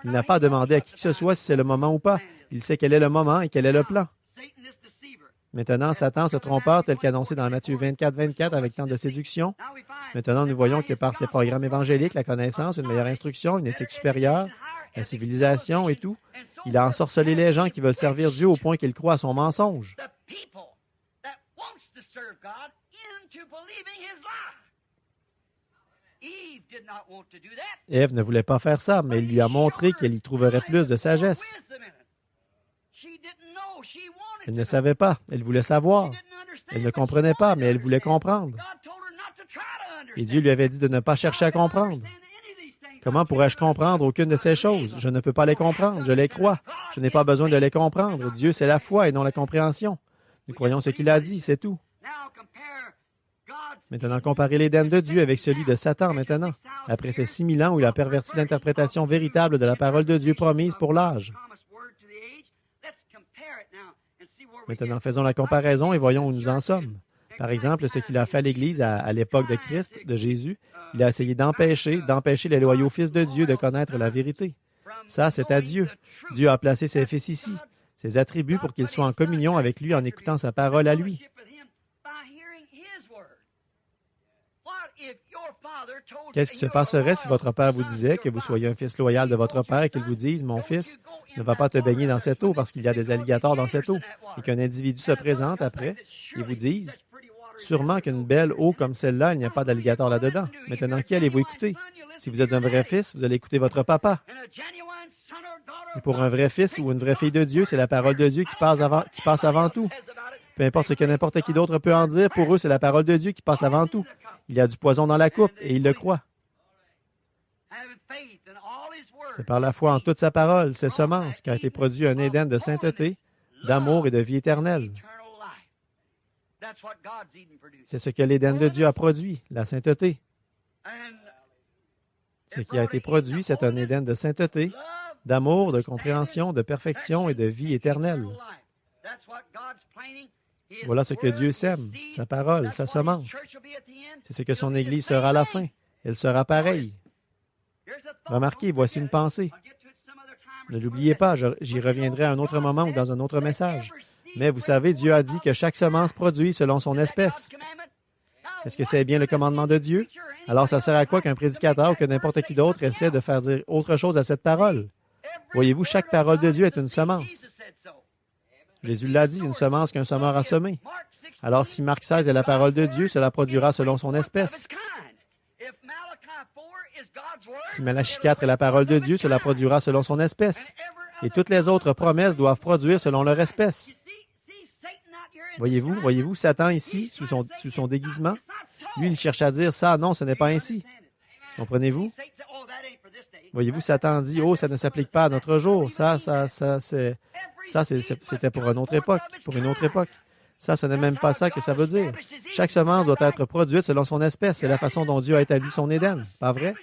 Il n'a pas demandé à qui que ce soit si c'est le moment ou pas. Il sait quel est le moment et quel est le plan. Maintenant, Satan, ce trompeur, tel qu'annoncé dans Matthieu 24 avec tant de séduction. Maintenant, nous voyons que par ses programmes évangéliques, la connaissance, une meilleure instruction, une éthique supérieure, la civilisation et tout, il a ensorcelé les gens qui veulent servir Dieu au point qu'ils croient à son mensonge. Ève ne voulait pas faire ça, mais il lui a montré qu'elle y trouverait plus de sagesse. Elle ne savait pas, elle voulait savoir. Elle ne comprenait pas, mais elle voulait comprendre. Et Dieu lui avait dit de ne pas chercher à comprendre. Comment pourrais-je comprendre aucune de ces choses? Je ne peux pas les comprendre, je les crois. Je n'ai pas besoin de les comprendre. Dieu, c'est la foi et non la compréhension. Nous croyons ce qu'il a dit, c'est tout. Maintenant, comparez l'Éden de Dieu avec celui de Satan maintenant, après ces 6000 ans où il a perverti l'interprétation véritable de la parole de Dieu promise pour l'âge. Maintenant, faisons la comparaison et voyons où nous en sommes. Par exemple, ce qu'il a fait à l'Église à l'époque de Christ, de Jésus, il a essayé d'empêcher les loyaux fils de Dieu de connaître la vérité. Ça, c'est à Dieu. Dieu a placé ses fils ici, ses attributs pour qu'ils soient en communion avec lui en écoutant sa parole à lui. Qu'est-ce qui se passerait si votre père vous disait que vous soyez un fils loyal de votre père et qu'il vous dise, mon fils, ne va pas te baigner dans cette eau parce qu'il y a des alligators dans cette eau, et qu'un individu se présente après et vous dise, sûrement qu'une belle eau comme celle-là, il n'y a pas d'alligator là-dedans. Maintenant, qui allez-vous écouter? Si vous êtes un vrai fils, vous allez écouter votre papa. Et pour un vrai fils ou une vraie fille de Dieu, c'est la parole de Dieu qui passe avant tout. Peu importe ce que n'importe qui d'autre peut en dire, pour eux, c'est la parole de Dieu qui passe avant tout. Il y a du poison dans la coupe et ils le croient. C'est par la foi en toute sa parole, ses semences, qu'a été produit un Éden de sainteté, d'amour et de vie éternelle. C'est ce que l'Éden de Dieu a produit, la sainteté. Ce qui a été produit, c'est un Éden de sainteté, d'amour, de compréhension, de perfection et de vie éternelle. Voilà ce que Dieu sème, sa parole, sa semence. C'est ce que son Église sera à la fin. Elle sera pareille. Remarquez, voici une pensée. Ne l'oubliez pas, j'y reviendrai à un autre moment ou dans un autre message. Mais vous savez, Dieu a dit que chaque semence produit selon son espèce. Est-ce que c'est bien le commandement de Dieu? Alors ça sert à quoi qu'un prédicateur ou que n'importe qui d'autre essaie de faire dire autre chose à cette parole? Voyez-vous, chaque parole de Dieu est une semence. Jésus l'a dit, une semence qu'un semeur a semée. Alors si Marc 16 est la parole de Dieu, cela produira selon son espèce. Si Malachie 4 est la parole de Dieu, cela produira selon son espèce. Et toutes les autres promesses doivent produire selon leur espèce. Voyez-vous, Satan ici, sous son déguisement, lui, il cherche à dire ça, non, ce n'est pas ainsi. Comprenez-vous? Voyez-vous, Satan dit, oh, ça ne s'applique pas à notre jour. C'était pour une autre époque. Ça, ce n'est même pas ça que ça veut dire. Chaque semence doit être produite selon son espèce. C'est la façon dont Dieu a établi son Éden, pas vrai?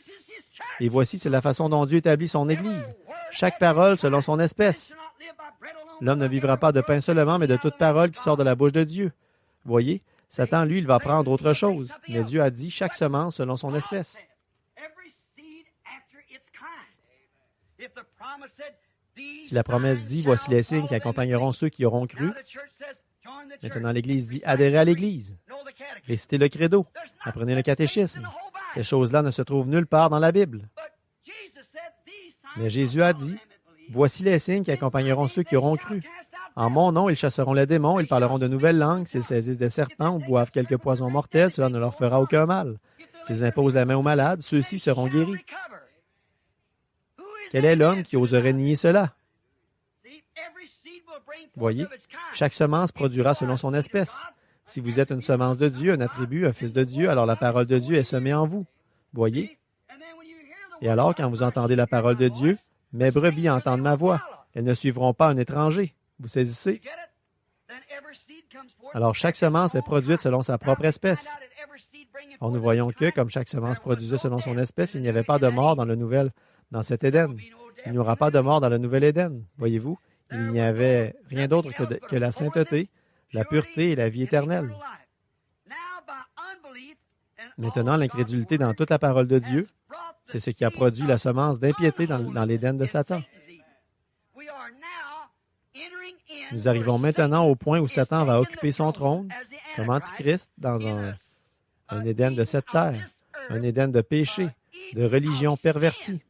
Et voici, c'est la façon dont Dieu établit son Église. Chaque parole selon son espèce. L'homme ne vivra pas de pain seulement, mais de toute parole qui sort de la bouche de Dieu. Voyez, Satan, lui, il va prendre autre chose. Mais Dieu a dit chaque semence selon son espèce. Si la promesse dit, voici les signes qui accompagneront ceux qui auront cru, maintenant l'Église dit, adhérez à l'Église, récitez le credo, apprenez le catéchisme. Ces choses-là ne se trouvent nulle part dans la Bible. Mais Jésus a dit, voici les signes qui accompagneront ceux qui auront cru. En mon nom, ils chasseront les démons, ils parleront de nouvelles langues, s'ils saisissent des serpents ou boivent quelques poisons mortels, cela ne leur fera aucun mal. S'ils imposent la main aux malades, ceux-ci seront guéris. Quel est l'homme qui oserait nier cela? Voyez, chaque semence produira selon son espèce. Si vous êtes une semence de Dieu, un attribut, un fils de Dieu, alors la parole de Dieu est semée en vous. Voyez? Et alors, quand vous entendez la parole de Dieu, mes brebis entendent ma voix. Elles ne suivront pas un étranger. Vous saisissez? Alors, chaque semence est produite selon sa propre espèce. Or, nous voyons que, comme chaque semence produisait selon son espèce, il n'y avait pas de mort dans cet Éden. Il n'y aura pas de mort dans le nouvel Éden. Voyez-vous? Il n'y avait rien d'autre que la sainteté, la pureté et la vie éternelle. Maintenant, l'incrédulité dans toute la parole de Dieu, c'est ce qui a produit la semence d'impiété dans l'Éden de Satan. Nous arrivons maintenant au point où Satan va occuper son trône comme Antichrist dans un Éden de cette terre, un Éden de péché, de religion pervertie.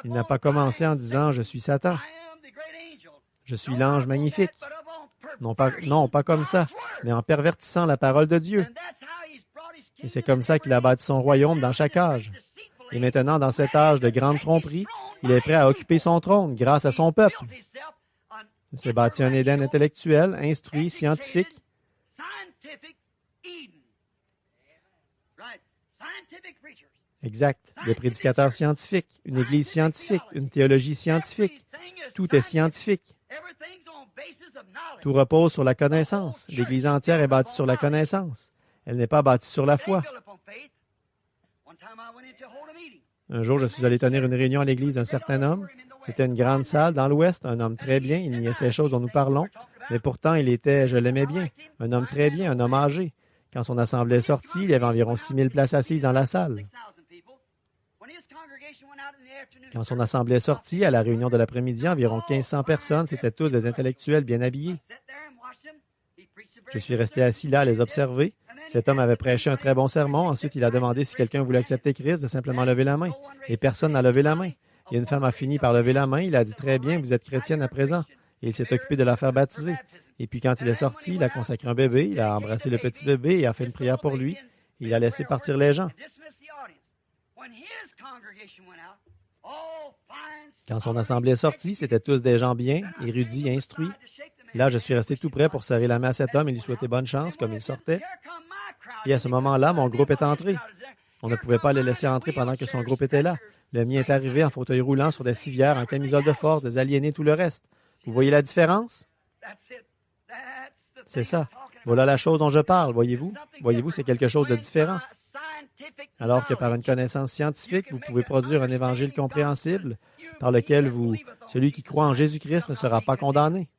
Il n'a pas commencé en disant « Je suis Satan, je suis l'ange magnifique ». Non, pas comme ça, mais en pervertissant la parole de Dieu. Et c'est comme ça qu'il a bâti son royaume dans chaque âge. Et maintenant, dans cet âge de grande tromperie, il est prêt à occuper son trône grâce à son peuple. Il s'est bâti un Éden intellectuel, instruit, scientifique. Exact. Des prédicateurs scientifiques, une église scientifique, une théologie scientifique. Tout est scientifique. Tout repose sur la connaissance. L'église entière est bâtie sur la connaissance. Elle n'est pas bâtie sur la foi. Un jour, je suis allé tenir une réunion à l'église d'un certain homme. C'était une grande salle dans l'Ouest, un homme très bien, il niait ces choses dont nous parlons, mais pourtant je l'aimais bien, un homme très bien, un homme âgé. Quand son assemblée est sortie, il y avait environ 6000 places assises dans la salle. Quand son assemblée est sortie, à la réunion de l'après-midi, environ 1500 personnes, c'étaient tous des intellectuels bien habillés. Je suis resté assis là à les observer. Cet homme avait prêché un très bon sermon. Ensuite, il a demandé si quelqu'un voulait accepter Christ de simplement lever la main. Et personne n'a levé la main. Et une femme a fini par lever la main. Il a dit, très bien, vous êtes chrétienne à présent. Et il s'est occupé de la faire baptiser. Et puis quand il est sorti, il a consacré un bébé, il a embrassé le petit bébé et a fait une prière pour lui. Et il a laissé partir les gens. Quand son assemblée est sortie, c'étaient tous des gens bien, érudits, instruits. Là, je suis resté tout près pour serrer la main à cet homme et lui souhaiter bonne chance comme il sortait. Et à ce moment-là, mon groupe est entré. On ne pouvait pas les laisser entrer pendant que son groupe était là. Le mien est arrivé en fauteuil roulant sur des civières, en camisole de force, des aliénés, tout le reste. Vous voyez la différence? C'est ça. Voilà la chose dont je parle, voyez-vous? Voyez-vous, c'est quelque chose de différent. Alors que par une connaissance scientifique, vous pouvez produire un évangile compréhensible par lequel celui qui croit en Jésus-Christ ne sera pas condamné.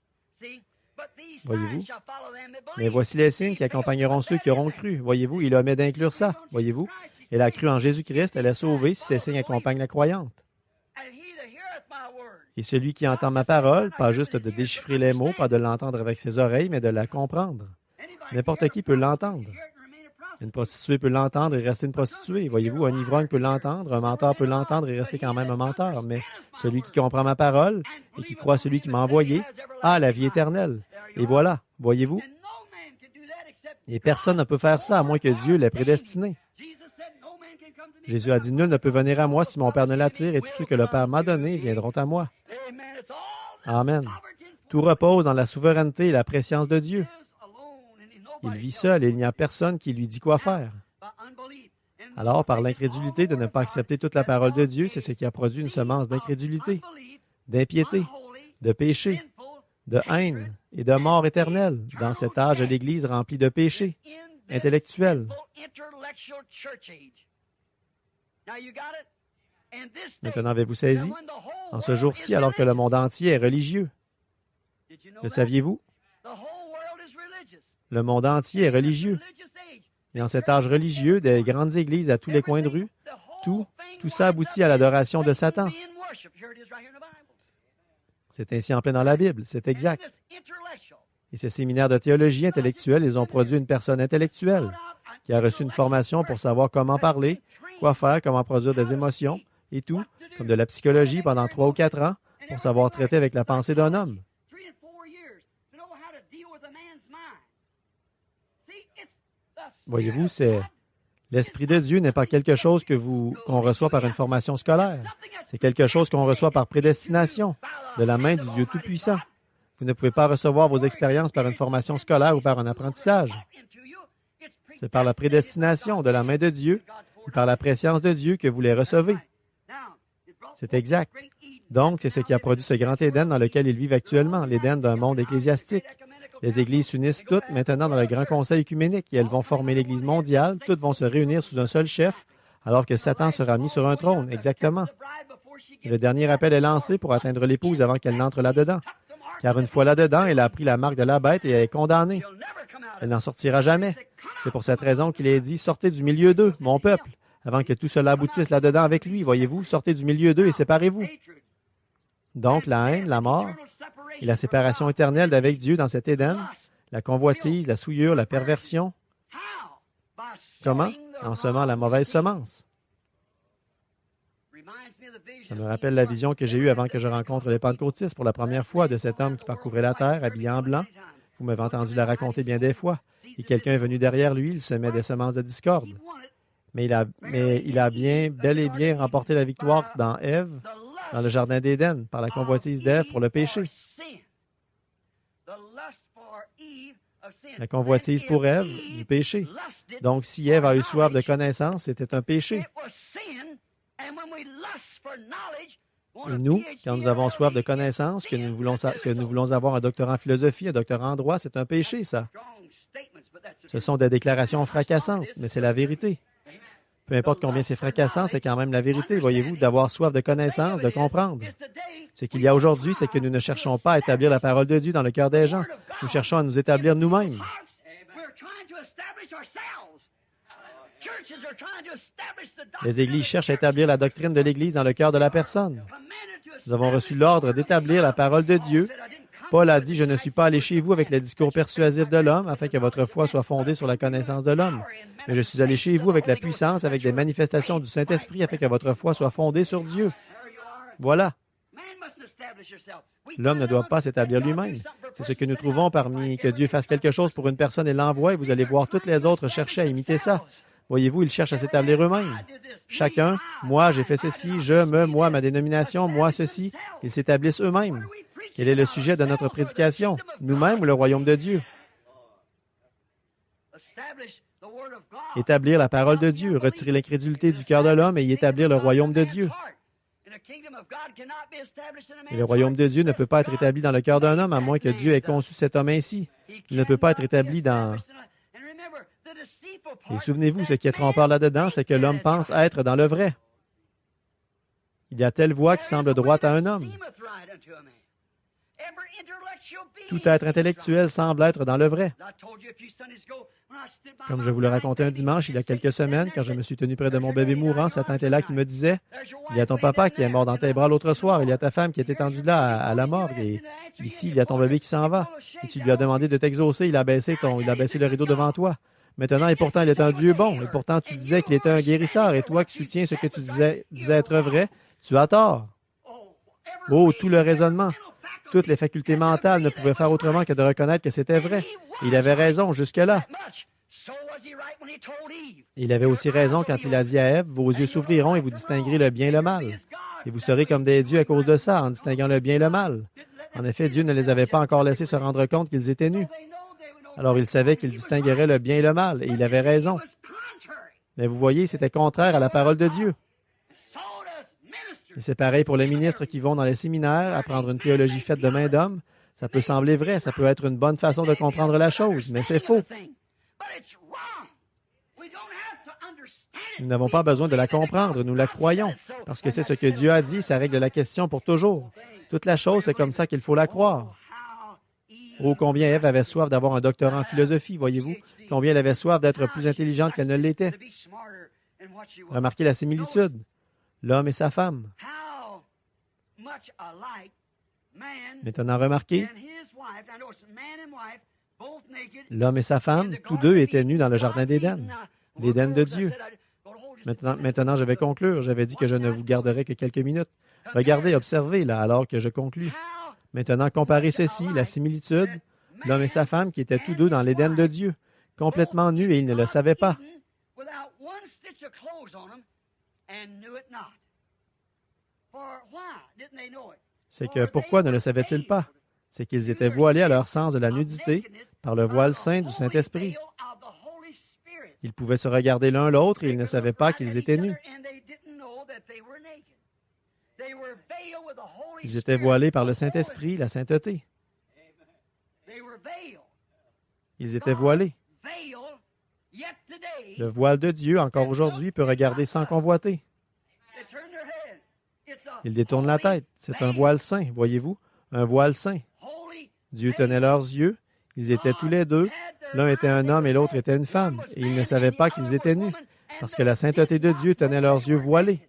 Voyez-vous? Mais voici les signes qui accompagneront ceux qui auront cru. Voyez-vous, il omet d'inclure ça. Voyez-vous? Elle a cru en Jésus-Christ, elle est sauvée si ces signes accompagnent la croyante. Et celui qui entend ma parole, pas juste de déchiffrer les mots, pas de l'entendre avec ses oreilles, mais de la comprendre. N'importe qui peut l'entendre. Une prostituée peut l'entendre et rester une prostituée. Voyez-vous, un ivrogne peut l'entendre, un menteur peut l'entendre et rester quand même un menteur. Mais celui qui comprend ma parole et qui croit celui qui m'a envoyé a la vie éternelle. Et voilà, voyez-vous? Et personne ne peut faire ça à moins que Dieu l'ait prédestiné. Jésus a dit, nul ne peut venir à moi si mon Père ne l'attire, et tous ceux que le Père m'a donné viendront à moi. Amen. Tout repose dans la souveraineté et la préscience de Dieu. Il vit seul et il n'y a personne qui lui dit quoi faire. Alors, par l'incrédulité de ne pas accepter toute la parole de Dieu, c'est ce qui a produit une semence d'incrédulité, d'impiété, de péché, de haine et de mort éternelle dans cet âge de l'Église rempli de péché intellectuel. Maintenant, avez-vous saisi? En ce jour-ci, alors que le monde entier est religieux. Le saviez-vous? Le monde entier est religieux. Et en cet âge religieux, des grandes églises à tous les coins de rue, tout ça aboutit à l'adoration de Satan. C'est ainsi en plein dans la Bible, c'est exact. Et ces séminaires de théologie intellectuelle, ils ont produit une personne intellectuelle qui a reçu une formation pour savoir comment parler, quoi faire, comment produire des émotions et tout, comme de la psychologie pendant 3 ou 4 ans, pour savoir traiter avec la pensée d'un homme. Voyez-vous, l'Esprit de Dieu n'est pas quelque chose qu'on reçoit par une formation scolaire. C'est quelque chose qu'on reçoit par prédestination, de la main du Dieu Tout-Puissant. Vous ne pouvez pas recevoir vos expériences par une formation scolaire ou par un apprentissage. C'est par la prédestination, de la main de Dieu, et par la préscience de Dieu que vous les recevez. C'est exact. Donc, c'est ce qui a produit ce grand Éden dans lequel ils vivent actuellement, l'Éden d'un monde ecclésiastique. Les églises s'unissent toutes maintenant dans le grand conseil œcuménique et elles vont former l'Église mondiale. Toutes vont se réunir sous un seul chef, alors que Satan sera mis sur un trône. Exactement. Et le dernier appel est lancé pour atteindre l'épouse avant qu'elle n'entre là-dedans. Car une fois là-dedans, elle a pris la marque de la bête et elle est condamnée. Elle n'en sortira jamais. C'est pour cette raison qu'il est dit, sortez du milieu d'eux, mon peuple, avant que tout cela aboutisse là-dedans avec lui. Voyez-vous, sortez du milieu d'eux et séparez-vous. Donc, la haine, la mort et la séparation éternelle d'avec Dieu dans cet Éden, la convoitise, la souillure, la perversion. Comment? En semant la mauvaise semence. Ça me rappelle la vision que j'ai eue avant que je rencontre les pentecôtistes pour la première fois de cet homme qui parcourait la terre, habillé en blanc. Vous m'avez entendu la raconter bien des fois. Et quelqu'un est venu derrière lui, il semait des semences de discorde. Mais il a bel et bien remporté la victoire dans Ève, dans le jardin d'Éden, par la convoitise d'Ève pour le péché. La convoitise pour Ève du péché. Donc, si Ève a eu soif de connaissance, c'était un péché. Et nous, quand nous avons soif de connaissance, que nous voulons avoir un doctorat en philosophie, un doctorat en droit, c'est un péché, ça. Ce sont des déclarations fracassantes, mais c'est la vérité. Peu importe combien c'est fracassant, c'est quand même la vérité, voyez-vous, d'avoir soif de connaissance, de comprendre. Ce qu'il y a aujourd'hui, c'est que nous ne cherchons pas à établir la parole de Dieu dans le cœur des gens. Nous cherchons à nous établir nous-mêmes. Les églises cherchent à établir la doctrine de l'Église dans le cœur de la personne. Nous avons reçu l'ordre d'établir la parole de Dieu. Paul a dit, « Je ne suis pas allé chez vous avec les discours persuasifs de l'homme, afin que votre foi soit fondée sur la connaissance de l'homme. Mais je suis allé chez vous avec la puissance, avec des manifestations du Saint-Esprit, afin que votre foi soit fondée sur Dieu. » Voilà. L'homme ne doit pas s'établir lui-même. C'est ce que nous trouvons parmi que Dieu fasse quelque chose pour une personne et l'envoie, et vous allez voir toutes les autres chercher à imiter ça. Voyez-vous, ils cherchent à s'établir eux-mêmes. Chacun, moi, j'ai fait ceci, moi, ma dénomination, moi, ceci. Ils s'établissent eux-mêmes. Quel est le sujet de notre prédication? Nous-mêmes ou le royaume de Dieu? Établir la parole de Dieu, retirer l'incrédulité du cœur de l'homme et y établir le royaume de Dieu. Et le royaume de Dieu ne peut pas être établi dans le cœur d'un homme à moins que Dieu ait conçu cet homme ainsi. Il ne peut pas être établi dans... Et souvenez-vous, ce qui est trompeur là-dedans, c'est que l'homme pense être dans le vrai. Il y a telle voie qui semble droite à un homme. Tout être intellectuel semble être dans le vrai. Comme je vous le racontais un dimanche, il y a quelques semaines, quand je me suis tenu près de mon bébé mourant, Satan était là qui me disait, « Il y a ton papa qui est mort dans tes bras l'autre soir, il y a ta femme qui est étendue là à la morgue, et ici, il y a ton bébé qui s'en va. Et tu lui as demandé de t'exaucer, il a baissé le rideau devant toi. Maintenant, et pourtant, il est un Dieu bon, et pourtant, tu disais qu'il était un guérisseur, et toi qui soutiens ce que tu disais être vrai, tu as tort. » Oh, tout le raisonnement. Toutes les facultés mentales ne pouvaient faire autrement que de reconnaître que c'était vrai. Et il avait raison jusque-là. Il avait aussi raison quand il a dit à Ève, « Vos yeux s'ouvriront et vous distinguerez le bien et le mal. Et vous serez comme des dieux à cause de ça, en distinguant le bien et le mal. » En effet, Dieu ne les avait pas encore laissés se rendre compte qu'ils étaient nus. Alors il savait qu'ils distingueraient le bien et le mal, et il avait raison. Mais vous voyez, c'était contraire à la parole de Dieu. Et c'est pareil pour les ministres qui vont dans les séminaires apprendre une théologie faite de main d'homme. Ça peut sembler vrai, ça peut être une bonne façon de comprendre la chose, mais c'est faux. Nous n'avons pas besoin de la comprendre, nous la croyons, parce que c'est ce que Dieu a dit, ça règle la question pour toujours. Toute la chose, c'est comme ça qu'il faut la croire. Oh, combien Ève avait soif d'avoir un doctorat en philosophie, voyez-vous, combien elle avait soif d'être plus intelligente qu'elle ne l'était. Remarquez la similitude. L'homme et sa femme. Maintenant, remarquez, l'homme et sa femme, tous deux étaient nus dans le jardin d'Éden, l'Éden de Dieu. Maintenant, je vais conclure. J'avais dit que je ne vous garderais que quelques minutes. Regardez, observez, là, alors que je conclus. Maintenant, comparez ceci, la similitude, l'homme et sa femme qui étaient tous deux dans l'Éden de Dieu, complètement nus et ils ne le savaient pas. C'est que pourquoi ne le savaient-ils pas? C'est qu'ils étaient voilés à leur sens de la nudité par le voile saint du Saint-Esprit. Ils pouvaient se regarder l'un l'autre et ils ne savaient pas qu'ils étaient nus. Ils étaient voilés par le Saint-Esprit, la sainteté. Ils étaient voilés. Le voile de Dieu, encore aujourd'hui, peut regarder sans convoiter. Ils détournent la tête. C'est un voile saint, voyez-vous, un voile saint. Dieu tenait leurs yeux. Ils étaient tous les deux. L'un était un homme et l'autre était une femme. Et ils ne savaient pas qu'ils étaient nus, parce que la sainteté de Dieu tenait leurs yeux voilés.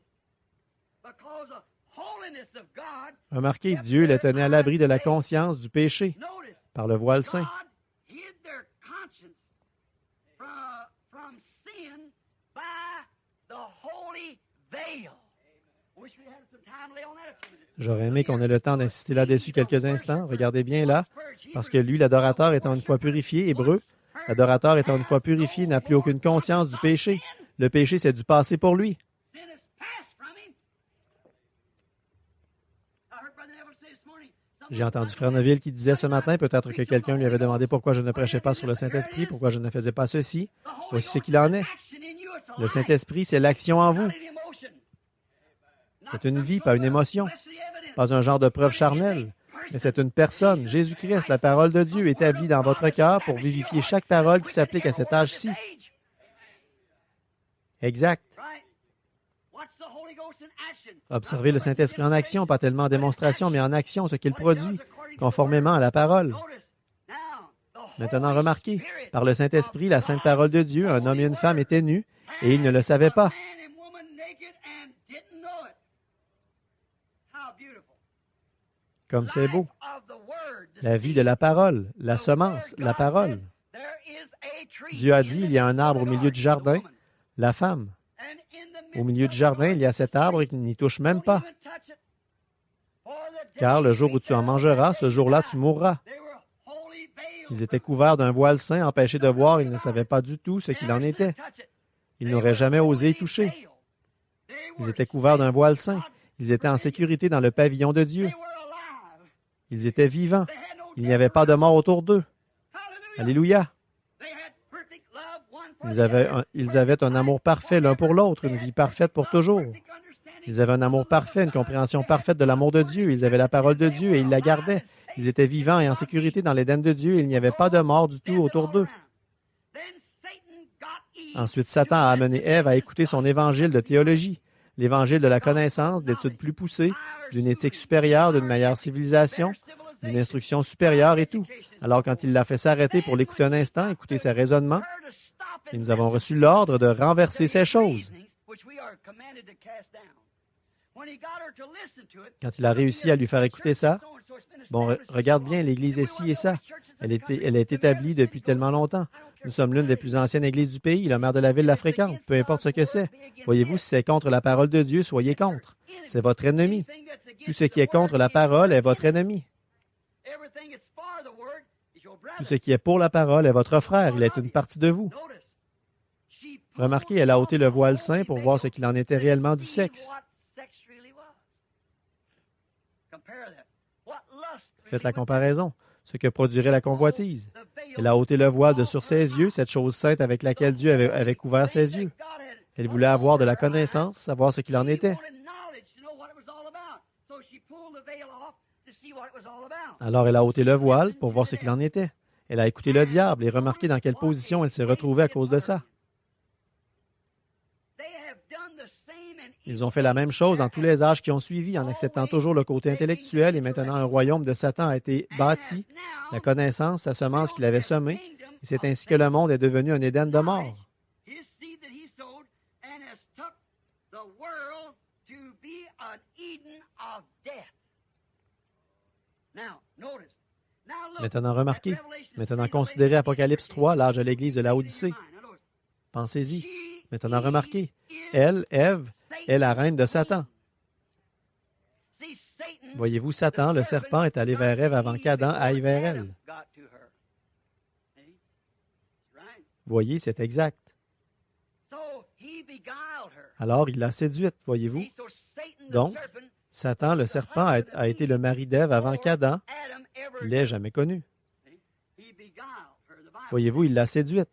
Remarquez, Dieu les tenait à l'abri de la conscience du péché par le voile saint. J'aurais aimé qu'on ait le temps d'insister là-dessus quelques instants. Regardez bien là, parce que lui, l'adorateur étant une fois purifié, hébreu, l'adorateur étant une fois purifié n'a plus aucune conscience du péché. Le péché, c'est du passé pour lui. J'ai entendu Frère Neville qui disait ce matin, peut-être que quelqu'un lui avait demandé pourquoi je ne prêchais pas sur le Saint-Esprit, pourquoi je ne faisais pas ceci. Voici ce qu'il en est. Le Saint-Esprit, c'est l'action en vous. C'est une vie, pas une émotion, pas un genre de preuve charnelle, mais c'est une personne, Jésus-Christ, la parole de Dieu, établie dans votre cœur pour vivifier chaque parole qui s'applique à cet âge-ci. Exact. Observez le Saint-Esprit en action, pas tellement en démonstration, mais en action, ce qu'il produit, conformément à la parole. Maintenant, remarquez, par le Saint-Esprit, la sainte parole de Dieu, un homme et une femme étaient nus et ils ne le savaient pas. Comme c'est beau. La vie de la parole, la semence, la parole. Dieu a dit, il y a un arbre au milieu du jardin, la femme. Au milieu du jardin, il y a cet arbre et qui n'y touche même pas. Car le jour où tu en mangeras, ce jour-là, tu mourras. Ils étaient couverts d'un voile saint, empêchés de voir, ils ne savaient pas du tout ce qu'il en était. Ils n'auraient jamais osé y toucher. Ils étaient couverts d'un voile saint. Ils étaient en sécurité dans le pavillon de Dieu. Ils étaient vivants. Il n'y avait pas de mort autour d'eux. Alléluia. Ils avaient un amour parfait l'un pour l'autre, une vie parfaite pour toujours. Ils avaient un amour parfait, une compréhension parfaite de l'amour de Dieu. Ils avaient la parole de Dieu et ils la gardaient. Ils étaient vivants et en sécurité dans l'Éden de Dieu. Il n'y avait pas de mort du tout autour d'eux. Ensuite, Satan a amené Ève à écouter son évangile de théologie, l'évangile de la connaissance, d'études plus poussées, d'une éthique supérieure, d'une meilleure civilisation, d'une instruction supérieure et tout. Alors, quand il l'a fait s'arrêter pour l'écouter un instant, écouter ses raisonnements, et nous avons reçu l'ordre de renverser ces choses. Quand il a réussi à lui faire écouter ça, bon, regarde bien, l'Église est ci et ça. Elle est établie depuis tellement longtemps. Nous sommes l'une des plus anciennes églises du pays. Le maire de la ville la fréquente, peu importe ce que c'est. Voyez-vous, si c'est contre la parole de Dieu, soyez contre. C'est votre ennemi. Tout ce qui est contre la parole est votre ennemi. Tout ce qui est pour la parole est votre frère. Il est une partie de vous. Remarquez, elle a ôté le voile saint pour voir ce qu'il en était réellement du sexe. Faites la comparaison. Ce que produirait la convoitise. Elle a ôté le voile de sur ses yeux, cette chose sainte avec laquelle Dieu avait couvert ses yeux. Elle voulait avoir de la connaissance, savoir ce qu'il en était. Alors elle a ôté le voile pour voir ce qu'il en était. Elle a écouté le diable et remarqué dans quelle position elle s'est retrouvée à cause de ça. Ils ont fait la même chose dans tous les âges qui ont suivi, en acceptant toujours le côté intellectuel, et maintenant un royaume de Satan a été bâti, la connaissance, sa semence qu'il avait semée, et c'est ainsi que le monde est devenu un Éden de mort. Maintenant remarquez, maintenant considérez Apocalypse 3, l'âge de l'Église de Laodicée. Pensez-y. Maintenant remarquez, elle, Ève, est la reine de Satan. Voyez-vous, Satan, le serpent, est allé vers Ève avant qu'Adam aille vers elle. Voyez, c'est exact. Alors, il l'a séduite, voyez-vous. Donc, Satan, le serpent, a été le mari d'Ève avant qu'Adam l'ait jamais connu. Voyez-vous, il l'a séduite.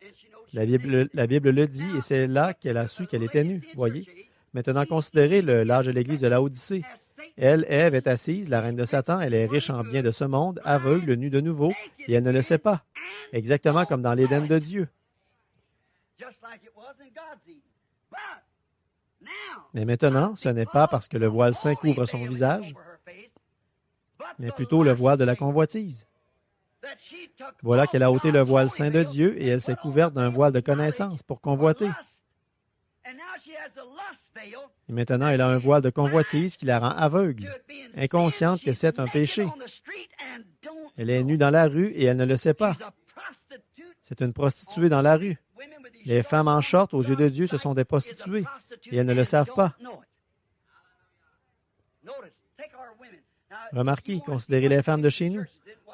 La Bible le dit, et c'est là qu'elle a su qu'elle était nue, voyez. Maintenant, considérez l'âge de l'Église de Laodicée. Elle, Ève, est assise, la reine de Satan, elle est riche en biens de ce monde, aveugle, nue de nouveau, et elle ne le sait pas. Exactement comme dans l'Éden de Dieu. Mais maintenant, ce n'est pas parce que le voile saint couvre son visage, mais plutôt le voile de la convoitise. Voilà qu'elle a ôté le voile saint de Dieu et elle s'est couverte d'un voile de connaissance pour convoiter. Et maintenant, elle a un voile de convoitise qui la rend aveugle, inconsciente que c'est un péché. Elle est nue dans la rue et elle ne le sait pas. C'est une prostituée dans la rue. Les femmes en short, aux yeux de Dieu, ce sont des prostituées et elles ne le savent pas. Remarquez, considérez les femmes de chez nous.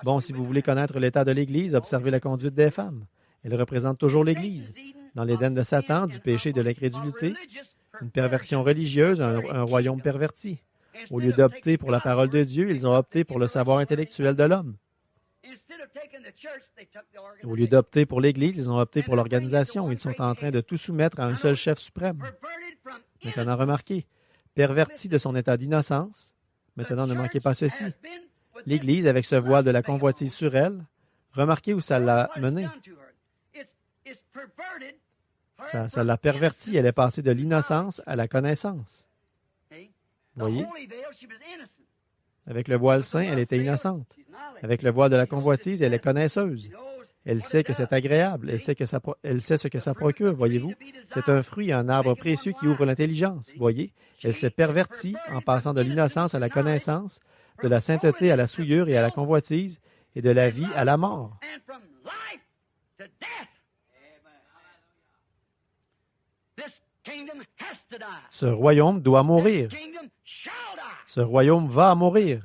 Bon, si vous voulez connaître l'état de l'Église, observez la conduite des femmes. Elles représentent toujours l'Église. Dans l'Éden de Satan, du péché et de l'incrédulité, une perversion religieuse, un royaume perverti. Au lieu d'opter pour la parole de Dieu, ils ont opté pour le savoir intellectuel de l'homme. Au lieu d'opter pour l'Église, ils ont opté pour l'organisation. Ils sont en train de tout soumettre à un seul chef suprême. Maintenant, remarquez, perverti de son état d'innocence. Maintenant, ne manquez pas ceci. L'Église, avec ce voile de la convoitise sur elle, remarquez où ça l'a menée. Ça l'a pervertie. Elle est passée de l'innocence à la connaissance. Voyez? Avec le voile saint, elle était innocente. Avec le voile de la convoitise, elle est connaisseuse. Elle sait que c'est agréable. Elle sait ce que ça procure, voyez-vous. C'est un fruit, un arbre précieux qui ouvre l'intelligence, voyez. Elle s'est pervertie en passant de l'innocence à la connaissance, de la sainteté à la souillure et à la convoitise, et de la vie à la mort. Ce royaume doit mourir. Ce royaume va mourir.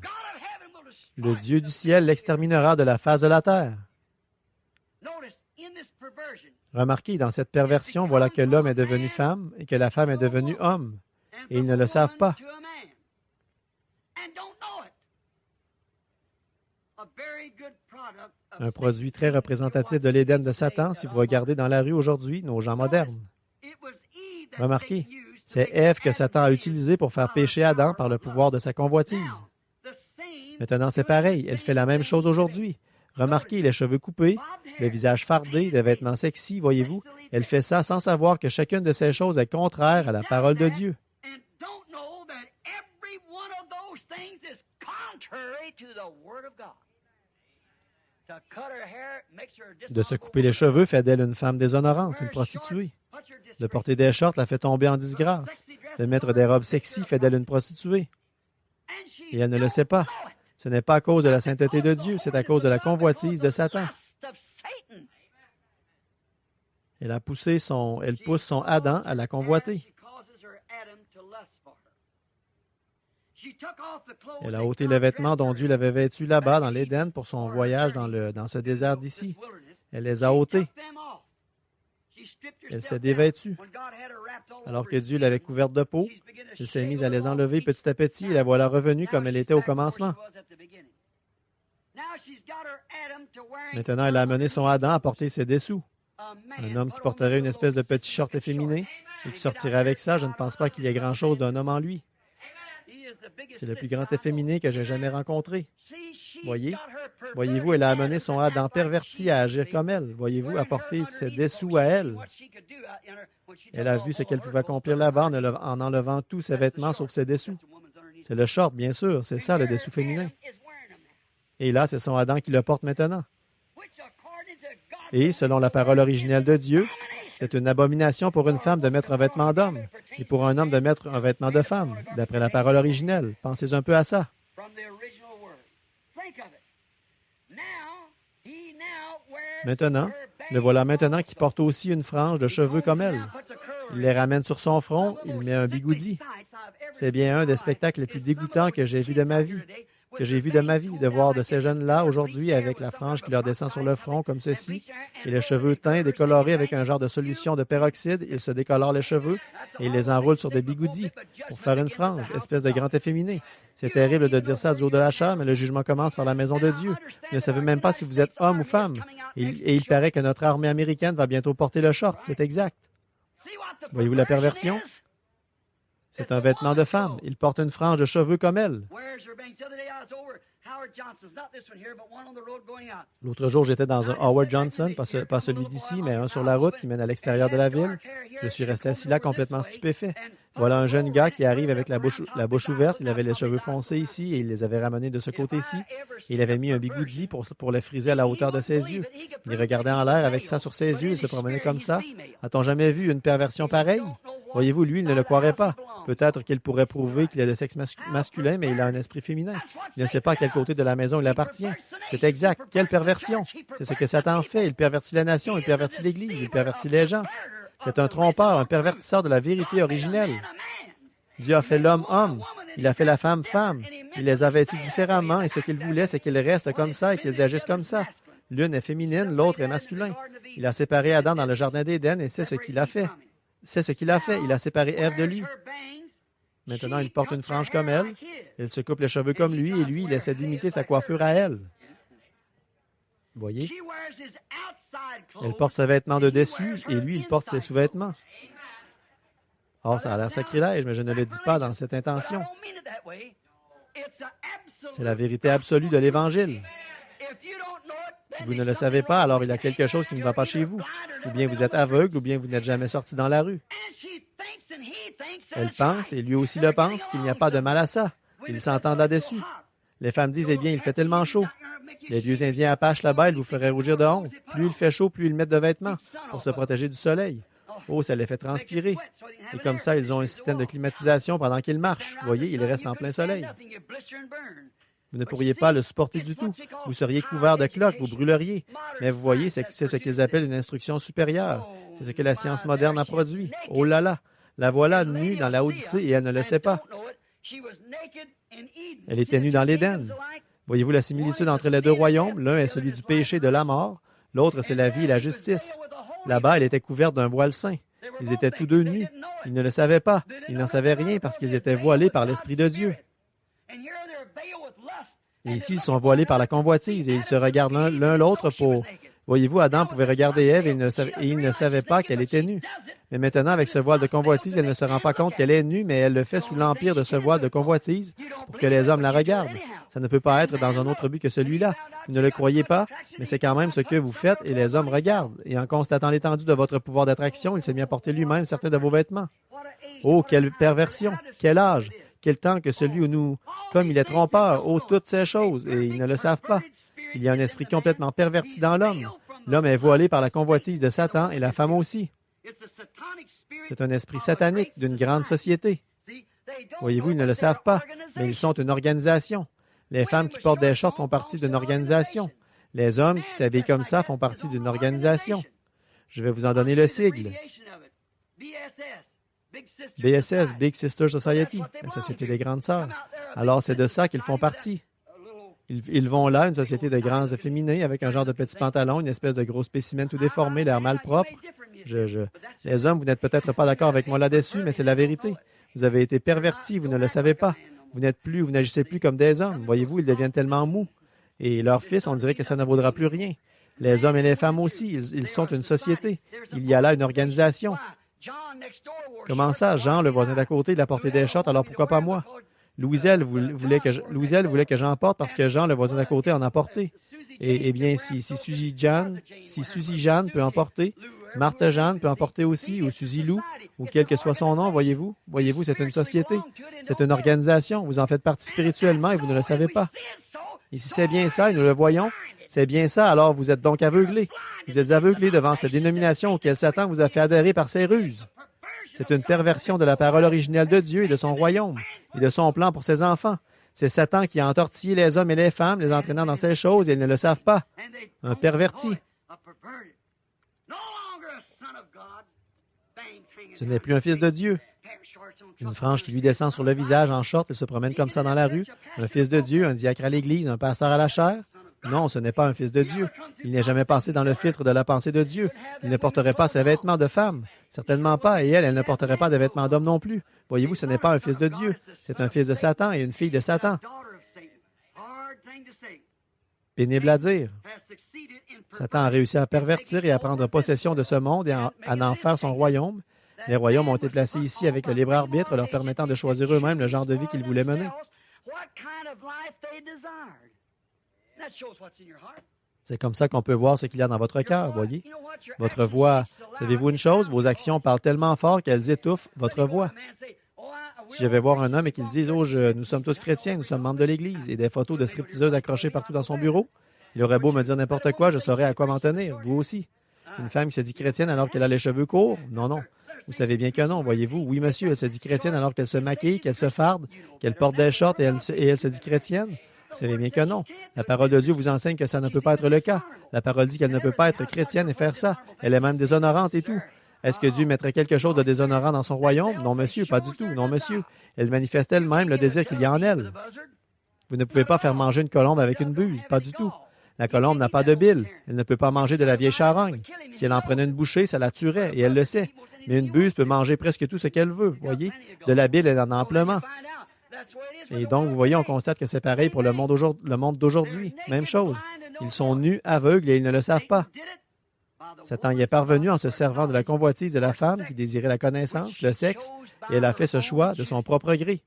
Le Dieu du ciel l'exterminera de la face de la terre. Remarquez, dans cette perversion, voilà que l'homme est devenu femme et que la femme est devenue homme. Et ils ne le savent pas. Un produit très représentatif de l'Éden de Satan, si vous regardez dans la rue aujourd'hui, nos gens modernes. Remarquez, c'est Ève que Satan a utilisée pour faire pécher Adam par le pouvoir de sa convoitise. Maintenant, c'est pareil, elle fait la même chose aujourd'hui. Remarquez, les cheveux coupés, le visage fardé, des vêtements sexy, voyez-vous, elle fait ça sans savoir que chacune de ces choses est contraire à la parole de Dieu. De se couper les cheveux fait d'elle une femme déshonorante, une prostituée. De porter des shorts la fait tomber en disgrâce. De mettre des robes sexy fait d'elle une prostituée. Et elle ne le sait pas. Ce n'est pas à cause de la sainteté de Dieu, c'est à cause de la convoitise de Satan. Elle pousse son Adam à la convoiter. Elle a ôté les vêtements dont Dieu l'avait vêtu là-bas dans l'Éden pour son voyage dans ce désert d'ici. Elle les a ôtés. Elle s'est dévêtue. Alors que Dieu l'avait couverte de peau, elle s'est mise à les enlever petit à petit et la voilà revenue comme elle était au commencement. Maintenant, elle a amené son Adam à porter ses dessous. Un homme qui porterait une espèce de petit short efféminé et qui sortirait avec ça, je ne pense pas qu'il y ait grand-chose d'un homme en lui. C'est le plus grand efféminé que j'ai jamais rencontré. Voyez-vous, elle a amené son Adam perverti à agir comme elle. Voyez-vous, à porter ses dessous à elle. Elle a vu ce qu'elle pouvait accomplir là-bas en enlevant tous ses vêtements sauf ses dessous. C'est le short, bien sûr, c'est ça le dessous féminin. Et là, c'est son Adam qui le porte maintenant. Et, selon la parole originelle de Dieu, c'est une abomination pour une femme de mettre un vêtement d'homme et pour un homme de mettre un vêtement de femme, d'après la parole originelle. Pensez un peu à ça. Maintenant, le voilà maintenant qui porte aussi une frange de cheveux comme elle. Il les ramène sur son front, il met un bigoudi. C'est bien un des spectacles les plus dégoûtants que j'ai vu de ma vie. De voir de ces jeunes-là aujourd'hui avec la frange qui leur descend sur le front comme ceci, et les cheveux teints décolorés avec un genre de solution de peroxyde. Ils se décolorent les cheveux et ils les enroulent sur des bigoudis pour faire une frange, espèce de grand efféminé. C'est terrible de dire ça du haut de la chair, mais le jugement commence par la maison de Dieu. Vous ne savez même pas si vous êtes homme ou femme. Et il paraît que notre armée américaine va bientôt porter le short. C'est exact. Voyez-vous la perversion? C'est un vêtement de femme. Il porte une frange de cheveux comme elle. L'autre jour, j'étais dans un Howard Johnson, pas celui d'ici, mais un sur la route qui mène à l'extérieur de la ville. Je suis resté assis là complètement stupéfait. Voilà un jeune gars qui arrive avec la bouche ouverte. Il avait les cheveux foncés ici et il les avait ramenés de ce côté-ci. Il avait mis un bigoudi pour les friser à la hauteur de ses yeux. Il regardait en l'air avec ça sur ses yeux. Il se promenait comme ça. A-t-on jamais vu une perversion pareille? Voyez-vous, lui, il ne le croirait pas. Peut-être qu'il pourrait prouver qu'il est de sexe masculin, mais il a un esprit féminin. Il ne sait pas à quel côté de la maison il appartient. C'est exact. Quelle perversion! C'est ce que Satan fait. Il pervertit la nation, il pervertit l'Église, il pervertit les gens. C'est un trompeur, un pervertisseur de la vérité originelle. Dieu a fait l'homme homme. Il a fait la femme femme. Il les a vêtus différemment et ce qu'il voulait, c'est qu'ils restent comme ça et qu'ils agissent comme ça. L'une est féminine, l'autre est masculin. Il a séparé Adam dans le jardin d'Éden et c'est ce qu'il a fait. C'est ce qu'il a fait. Il a séparé Ève de lui. Maintenant, il porte une frange comme elle. Elle se coupe les cheveux comme lui et lui, il essaie d'imiter sa coiffure à elle. Voyez? Elle porte ses vêtements de dessus et lui, il porte ses sous-vêtements. Or, ça a l'air sacrilège, mais je ne le dis pas dans cette intention. C'est la vérité absolue de l'Évangile. Si vous ne le savez pas, alors il y a quelque chose qui ne va pas chez vous. Ou bien vous êtes aveugle, ou bien vous n'êtes jamais sorti dans la rue. Elle pense, et lui aussi le pense, qu'il n'y a pas de mal à ça. Ils s'entendent là-dessus. Les femmes disent, eh bien, il fait tellement chaud. Les vieux Indiens Apaches là-bas, ils vous feraient rougir de honte. Plus il fait chaud, plus ils mettent de vêtements pour se protéger du soleil. Oh, ça les fait transpirer. Et comme ça, ils ont un système de climatisation pendant qu'ils marchent. Vous voyez, ils restent en plein soleil. Vous ne pourriez pas le supporter du tout. Vous seriez couvert de cloques, vous brûleriez. Mais vous voyez, c'est ce qu'ils appellent une instruction supérieure. C'est ce que la science moderne a produit. Oh là là! La voilà nue dans la Odyssée et elle ne le sait pas. Elle était nue dans l'Éden. Voyez-vous la similitude entre les deux royaumes? L'un est celui du péché et de la mort. L'autre, c'est la vie et la justice. Là-bas, elle était couverte d'un voile saint. Ils étaient tous deux nus. Ils ne le savaient pas. Ils n'en savaient rien parce qu'ils étaient voilés par l'Esprit de Dieu. Et ici, ils sont voilés par la convoitise et ils se regardent l'un l'autre pour... Voyez-vous, Adam pouvait regarder Ève et il ne savait pas qu'elle était nue. Mais maintenant, avec ce voile de convoitise, elle ne se rend pas compte qu'elle est nue, mais elle le fait sous l'empire de ce voile de convoitise pour que les hommes la regardent. Ça ne peut pas être dans un autre but que celui-là. Vous ne le croyez pas, mais c'est quand même ce que vous faites et les hommes regardent. Et en constatant l'étendue de votre pouvoir d'attraction, il s'est mis à porter lui-même certains de vos vêtements. Oh, quelle perversion! Quel âge! Quel temps que celui où nous... Comme il est trompeur, oh, toutes ces choses, et ils ne le savent pas. Il y a un esprit complètement perverti dans l'homme. L'homme est voilé par la convoitise de Satan et la femme aussi. C'est un esprit satanique d'une grande société. Voyez-vous, ils ne le savent pas, mais ils sont une organisation. Les femmes qui portent des shorts font partie d'une organisation. Les hommes qui s'habillent comme ça font partie d'une organisation. Je vais vous en donner le sigle. BSS, Big Sister Society, la Société des Grandes Sœurs. Alors, c'est de ça qu'ils font partie. Ils vont là, une société de grands efféminés, avec un genre de petits pantalons, une espèce de gros spécimen tout déformé, l'air malpropre. Les hommes, vous n'êtes peut-être pas d'accord avec moi là-dessus, mais c'est la vérité. Vous avez été pervertis, vous ne le savez pas. Vous n'agissez plus comme des hommes. Voyez-vous, ils deviennent tellement mous. Et leurs fils, on dirait que ça ne vaudra plus rien. Les hommes et les femmes aussi, ils sont une société. Il y a là une organisation. Comment ça, Jean, le voisin d'à côté, il a porté des shorts, alors pourquoi pas moi? Louiselle voulait que j'en porte parce que Jean, le voisin d'à côté, en a porté. Eh bien, si Suzy Jeanne peut en porter, Marthe Jeanne peut en porter aussi, ou Suzy Lou, ou quel que soit son nom, voyez-vous. Voyez-vous, c'est une société, c'est une organisation. Vous en faites partie spirituellement et vous ne le savez pas. Et si c'est bien ça, et nous le voyons, c'est bien ça, alors vous êtes donc aveuglés. Vous êtes aveuglés devant cette dénomination auquel Satan vous a fait adhérer par ses ruses. C'est une perversion de la parole originelle de Dieu et de son royaume, et de son plan pour ses enfants. C'est Satan qui a entortillé les hommes et les femmes, les entraînant dans ces choses, et ils ne le savent pas. Un perverti. Ce n'est plus un fils de Dieu. Une frange qui lui descend sur le visage en short et se promène comme ça dans la rue. Un fils de Dieu, un diacre à l'église, un pasteur à la chair. Non, ce n'est pas un fils de Dieu. Il n'est jamais passé dans le filtre de la pensée de Dieu. Il ne porterait pas ses vêtements de femme. Certainement pas. Et elle ne porterait pas de vêtements d'homme non plus. Voyez-vous, ce n'est pas un fils de Dieu. C'est un fils de Satan et une fille de Satan. Pénible à dire. Satan a réussi à pervertir et à prendre possession de ce monde et à en faire son royaume. Les royaumes ont été placés ici avec le libre arbitre, leur permettant de choisir eux-mêmes le genre de vie qu'ils voulaient mener. C'est comme ça qu'on peut voir ce qu'il y a dans votre cœur, voyez. Votre voix, savez-vous une chose? Vos actions parlent tellement fort qu'elles étouffent votre voix. Si je vais voir un homme et qu'il dise « Oh, nous sommes tous chrétiens, nous sommes membres de l'Église » et des photos de stripteaseuses accrochées partout dans son bureau, il aurait beau me dire n'importe quoi, je saurais à quoi m'en tenir, vous aussi. Une femme qui se dit chrétienne alors qu'elle a les cheveux courts? Non, non. Vous savez bien que non, voyez-vous. Oui, monsieur, elle se dit chrétienne alors qu'elle se maquille, qu'elle se farde, qu'elle porte des shorts et elle se dit chrétienne? Vous savez bien que non. La parole de Dieu vous enseigne que ça ne peut pas être le cas. La parole dit qu'elle ne peut pas être chrétienne et faire ça. Elle est même déshonorante et tout. Est-ce que Dieu mettrait quelque chose de déshonorant dans son royaume? Non, monsieur, pas du tout. Non, monsieur. Elle manifeste elle-même le désir qu'il y a en elle. Vous ne pouvez pas faire manger une colombe avec une buse, pas du tout. La colombe n'a pas de bile. Elle ne peut pas manger de la vieille charogne. Si elle en prenait une bouchée, ça la tuerait, et elle le sait. Mais une buse peut manger presque tout ce qu'elle veut, vous voyez. De la bile, elle en a amplement. Et donc, vous voyez, on constate que c'est pareil pour le monde d'aujourd'hui. Même chose. Ils sont nus, aveugles, et ils ne le savent pas. Satan y est parvenu en se servant de la convoitise de la femme qui désirait la connaissance, le sexe, et elle a fait ce choix de son propre gré.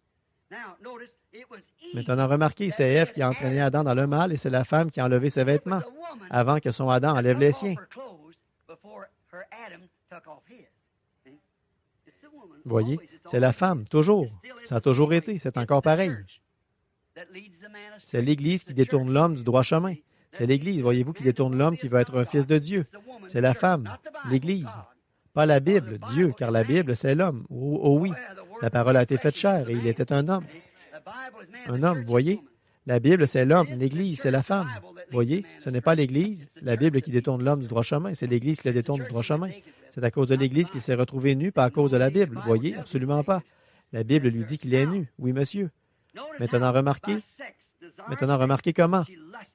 Maintenant, remarquez, c'est Ève qui a entraîné Adam dans le mal et c'est la femme qui a enlevé ses vêtements avant que son Adam enlève les siens. Voyez, c'est la femme, toujours. Ça a toujours été, c'est encore pareil. C'est l'Église qui détourne l'homme du droit chemin. C'est l'Église, voyez-vous, qui détourne l'homme qui veut être un fils de Dieu. C'est la femme, l'Église. Pas la Bible, Dieu, car la Bible, c'est l'homme. Oh, oh oui, la parole a été faite chair et il était un homme. Un homme, voyez? La Bible, c'est l'homme, l'Église, c'est la femme. Voyez, ce n'est pas l'Église, la Bible qui détourne l'homme du droit chemin, c'est l'Église qui le détourne du droit chemin. C'est à cause de l'Église qu'il s'est retrouvé nu, pas à cause de la Bible. Voyez, absolument pas. La Bible lui dit qu'il est nu. Oui, monsieur. Maintenant, remarquez comment?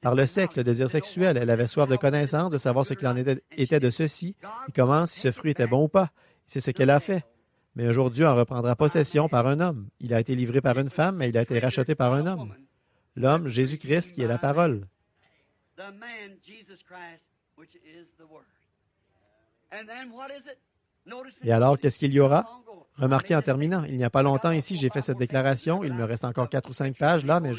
Par le sexe, le désir sexuel, elle avait soif de connaissance, de savoir ce qu'il en était de ceci, et comment, si ce fruit était bon ou pas. C'est ce qu'elle a fait. Mais un jour, Dieu en reprendra possession par un homme. Il a été livré par une femme, mais il a été racheté par un homme. L'homme, Jésus-Christ, qui est la parole. Et alors, qu'est-ce qu'il y aura? Remarquez en terminant, il n'y a pas longtemps ici, j'ai fait cette déclaration. Il me reste encore 4 ou 5 pages là, mais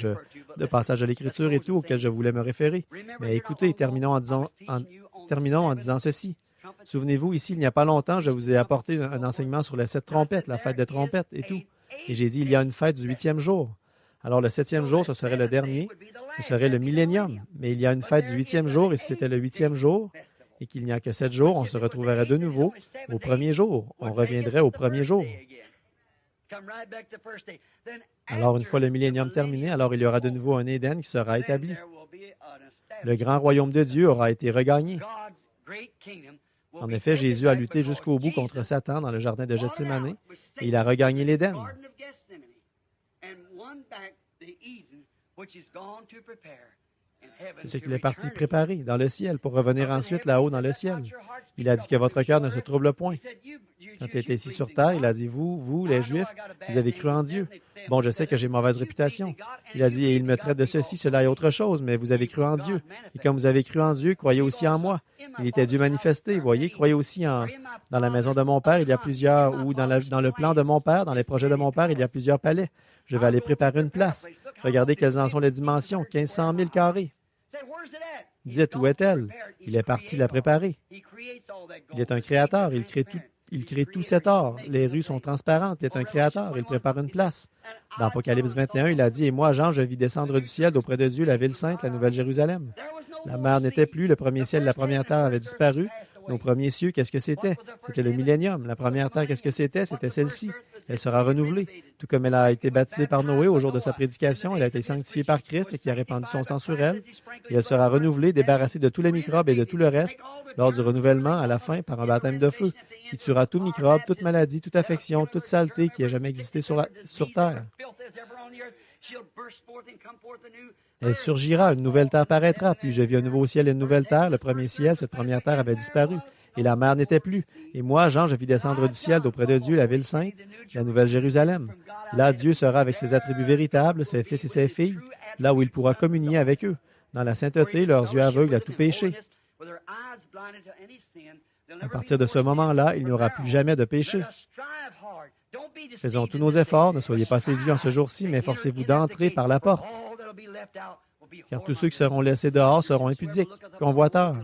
de passage de l'Écriture et tout auquel je voulais me référer. Mais écoutez, terminons en disant ceci. Souvenez-vous, ici, il n'y a pas longtemps, je vous ai apporté un enseignement sur les 7 trompettes, la fête des trompettes et tout. Et j'ai dit, il y a une fête du 8e jour. Alors, le 7e jour, ce serait le dernier, ce serait le millénium. Mais il y a une fête du 8e jour, et si c'était le 8e jour, et qu'il n'y a que 7 jours, on se retrouverait de nouveau au premier jour. On reviendrait au premier jour. Alors, une fois le millénium terminé, alors il y aura de nouveau un Éden qui sera établi. Le grand royaume de Dieu aura été regagné. En effet, Jésus a lutté jusqu'au bout contre Satan dans le jardin de Gethsémane, et il a regagné l'Éden. C'est ce qu'il est parti préparer dans le ciel pour revenir ensuite là-haut dans le ciel. Il a dit que votre cœur ne se trouble point. Quand il était ici sur terre, il a dit, vous, les Juifs, vous avez cru en Dieu. Bon, je sais que j'ai mauvaise réputation. Il a dit, et il me traite de ceci, cela et autre chose, mais vous avez cru en Dieu. Et comme vous avez cru en Dieu, croyez aussi en moi. Il était Dieu manifesté, voyez, croyez aussi dans la maison de mon Père, il y a plusieurs, ou dans le plan de mon Père, dans les projets de mon Père, il y a plusieurs palais. Je vais aller préparer une place. Regardez quelles en sont les dimensions, 1500 000 carrés. Dites, où est-elle? Il est parti la préparer. Il est un créateur, il crée tout cet or. Les rues sont transparentes, il est un créateur, il prépare une place. Dans Apocalypse 21, il a dit, « Et moi, Jean, je vis descendre du ciel auprès de Dieu la ville sainte, la nouvelle Jérusalem. » La mer n'était plus, le premier ciel et la première terre avaient disparu. Nos premiers cieux, qu'est-ce que c'était? C'était le millénium. La première terre, qu'est-ce que c'était? C'était celle-ci. Elle sera renouvelée. Tout comme elle a été baptisée par Noé au jour de sa prédication, elle a été sanctifiée par Christ qui a répandu son sang sur elle. Et elle sera renouvelée, débarrassée de tous les microbes et de tout le reste, lors du renouvellement, à la fin, par un baptême de feu, qui tuera tout microbe, toute maladie, toute affection, toute saleté qui ait jamais existé sur terre. Elle surgira, une nouvelle terre paraîtra, puis je vis un nouveau ciel et une nouvelle terre. Le premier ciel, cette première terre avait disparu, et la mer n'était plus. Et moi, Jean, je vis descendre du ciel d'auprès de Dieu la ville sainte, la nouvelle Jérusalem. Là, Dieu sera avec ses attributs véritables, ses fils et ses filles, là où il pourra communier avec eux. Dans la sainteté, leurs yeux aveugles à tout péché. À partir de ce moment-là, il n'y aura plus jamais de péché. Faisons tous nos efforts, ne soyez pas séduits en ce jour-ci, mais forcez-vous d'entrer par la porte. Car tous ceux qui seront laissés dehors seront impudiques, convoiteurs.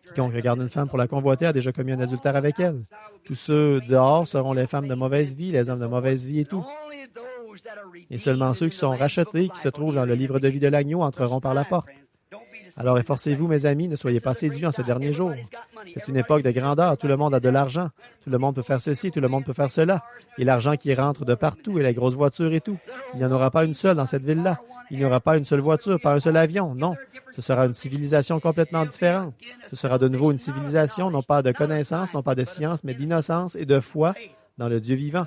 Quiconque regarde une femme pour la convoiter a déjà commis un adultère avec elle. Tous ceux dehors seront les femmes de mauvaise vie, les hommes de mauvaise vie et tout. Et seulement ceux qui sont rachetés, qui se trouvent dans le livre de vie de l'agneau, entreront par la porte. Alors efforcez-vous, mes amis, ne soyez pas séduits en ce dernier jour. C'est une époque de grandeur, tout le monde a de l'argent. Tout le monde peut faire ceci, tout le monde peut faire cela. Et l'argent qui rentre de partout, et les grosses voitures et tout. Il n'y en aura pas une seule dans cette ville-là. Il n'y aura pas une seule voiture, pas un seul avion, non. Ce sera une civilisation complètement différente. Ce sera de nouveau une civilisation, non pas de connaissance, non pas de science, mais d'innocence et de foi dans le Dieu vivant.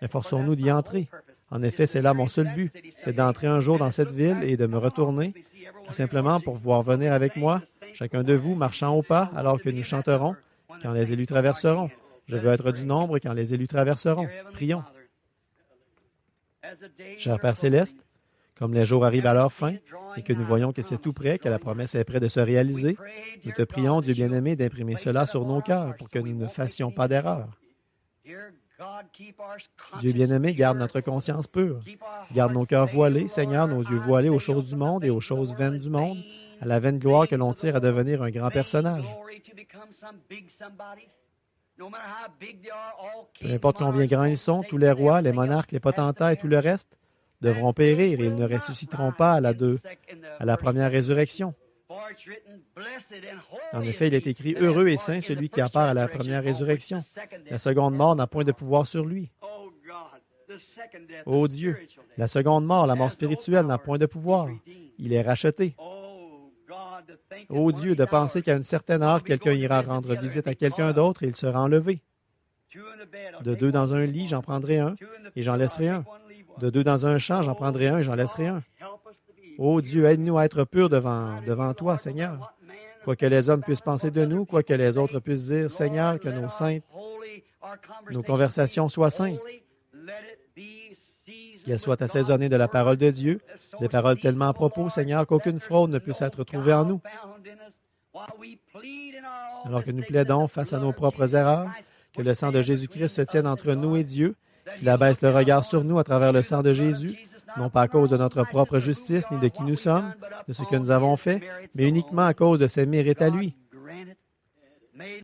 Efforçons-nous d'y entrer. En effet, c'est là mon seul but, c'est d'entrer un jour dans cette ville et de me retourner, tout simplement pour pouvoir venir avec moi, chacun de vous marchant au pas alors que nous chanterons, quand les élus traverseront. Je veux être du nombre quand les élus traverseront. Prions. Cher Père Céleste, comme les jours arrivent à leur fin et que nous voyons que c'est tout près, que la promesse est près de se réaliser, nous te prions, Dieu bien-aimé, d'imprimer cela sur nos cœurs pour que nous ne fassions pas d'erreur. Dieu bien-aimé, garde notre conscience pure. Garde nos cœurs voilés, Seigneur, nos yeux voilés aux choses du monde et aux choses vaines du monde, à la vaine gloire que l'on tire à devenir un grand personnage. Peu importe combien grands ils sont, tous les rois, les monarques, les potentats et tout le reste, devront périr et ils ne ressusciteront pas à la première résurrection. En effet, il est écrit, heureux et saint celui qui a part à la première résurrection. La seconde mort n'a point de pouvoir sur lui. Ô Dieu, la seconde mort, la mort spirituelle, n'a point de pouvoir. Il est racheté. Ô Dieu, de penser qu'à une certaine heure, quelqu'un ira rendre visite à quelqu'un d'autre et il sera enlevé. De deux dans un lit, j'en prendrai un et j'en laisserai un. De deux dans un champ, j'en prendrai un et j'en laisserai un. Ô Dieu, aide-nous à être purs devant toi, Seigneur. Quoi que les hommes puissent penser de nous, quoi que les autres puissent dire, Seigneur, que nos conversations soient saintes, qu'elles soient assaisonnées de la parole de Dieu, des paroles tellement à propos, Seigneur, qu'aucune fraude ne puisse être trouvée en nous. Alors que nous plaidons face à nos propres erreurs, que le sang de Jésus-Christ se tienne entre nous et Dieu, qu'il abaisse le regard sur nous à travers le sang de Jésus, non pas à cause de notre propre justice, ni de qui nous sommes, de ce que nous avons fait, mais uniquement à cause de ses mérites à lui.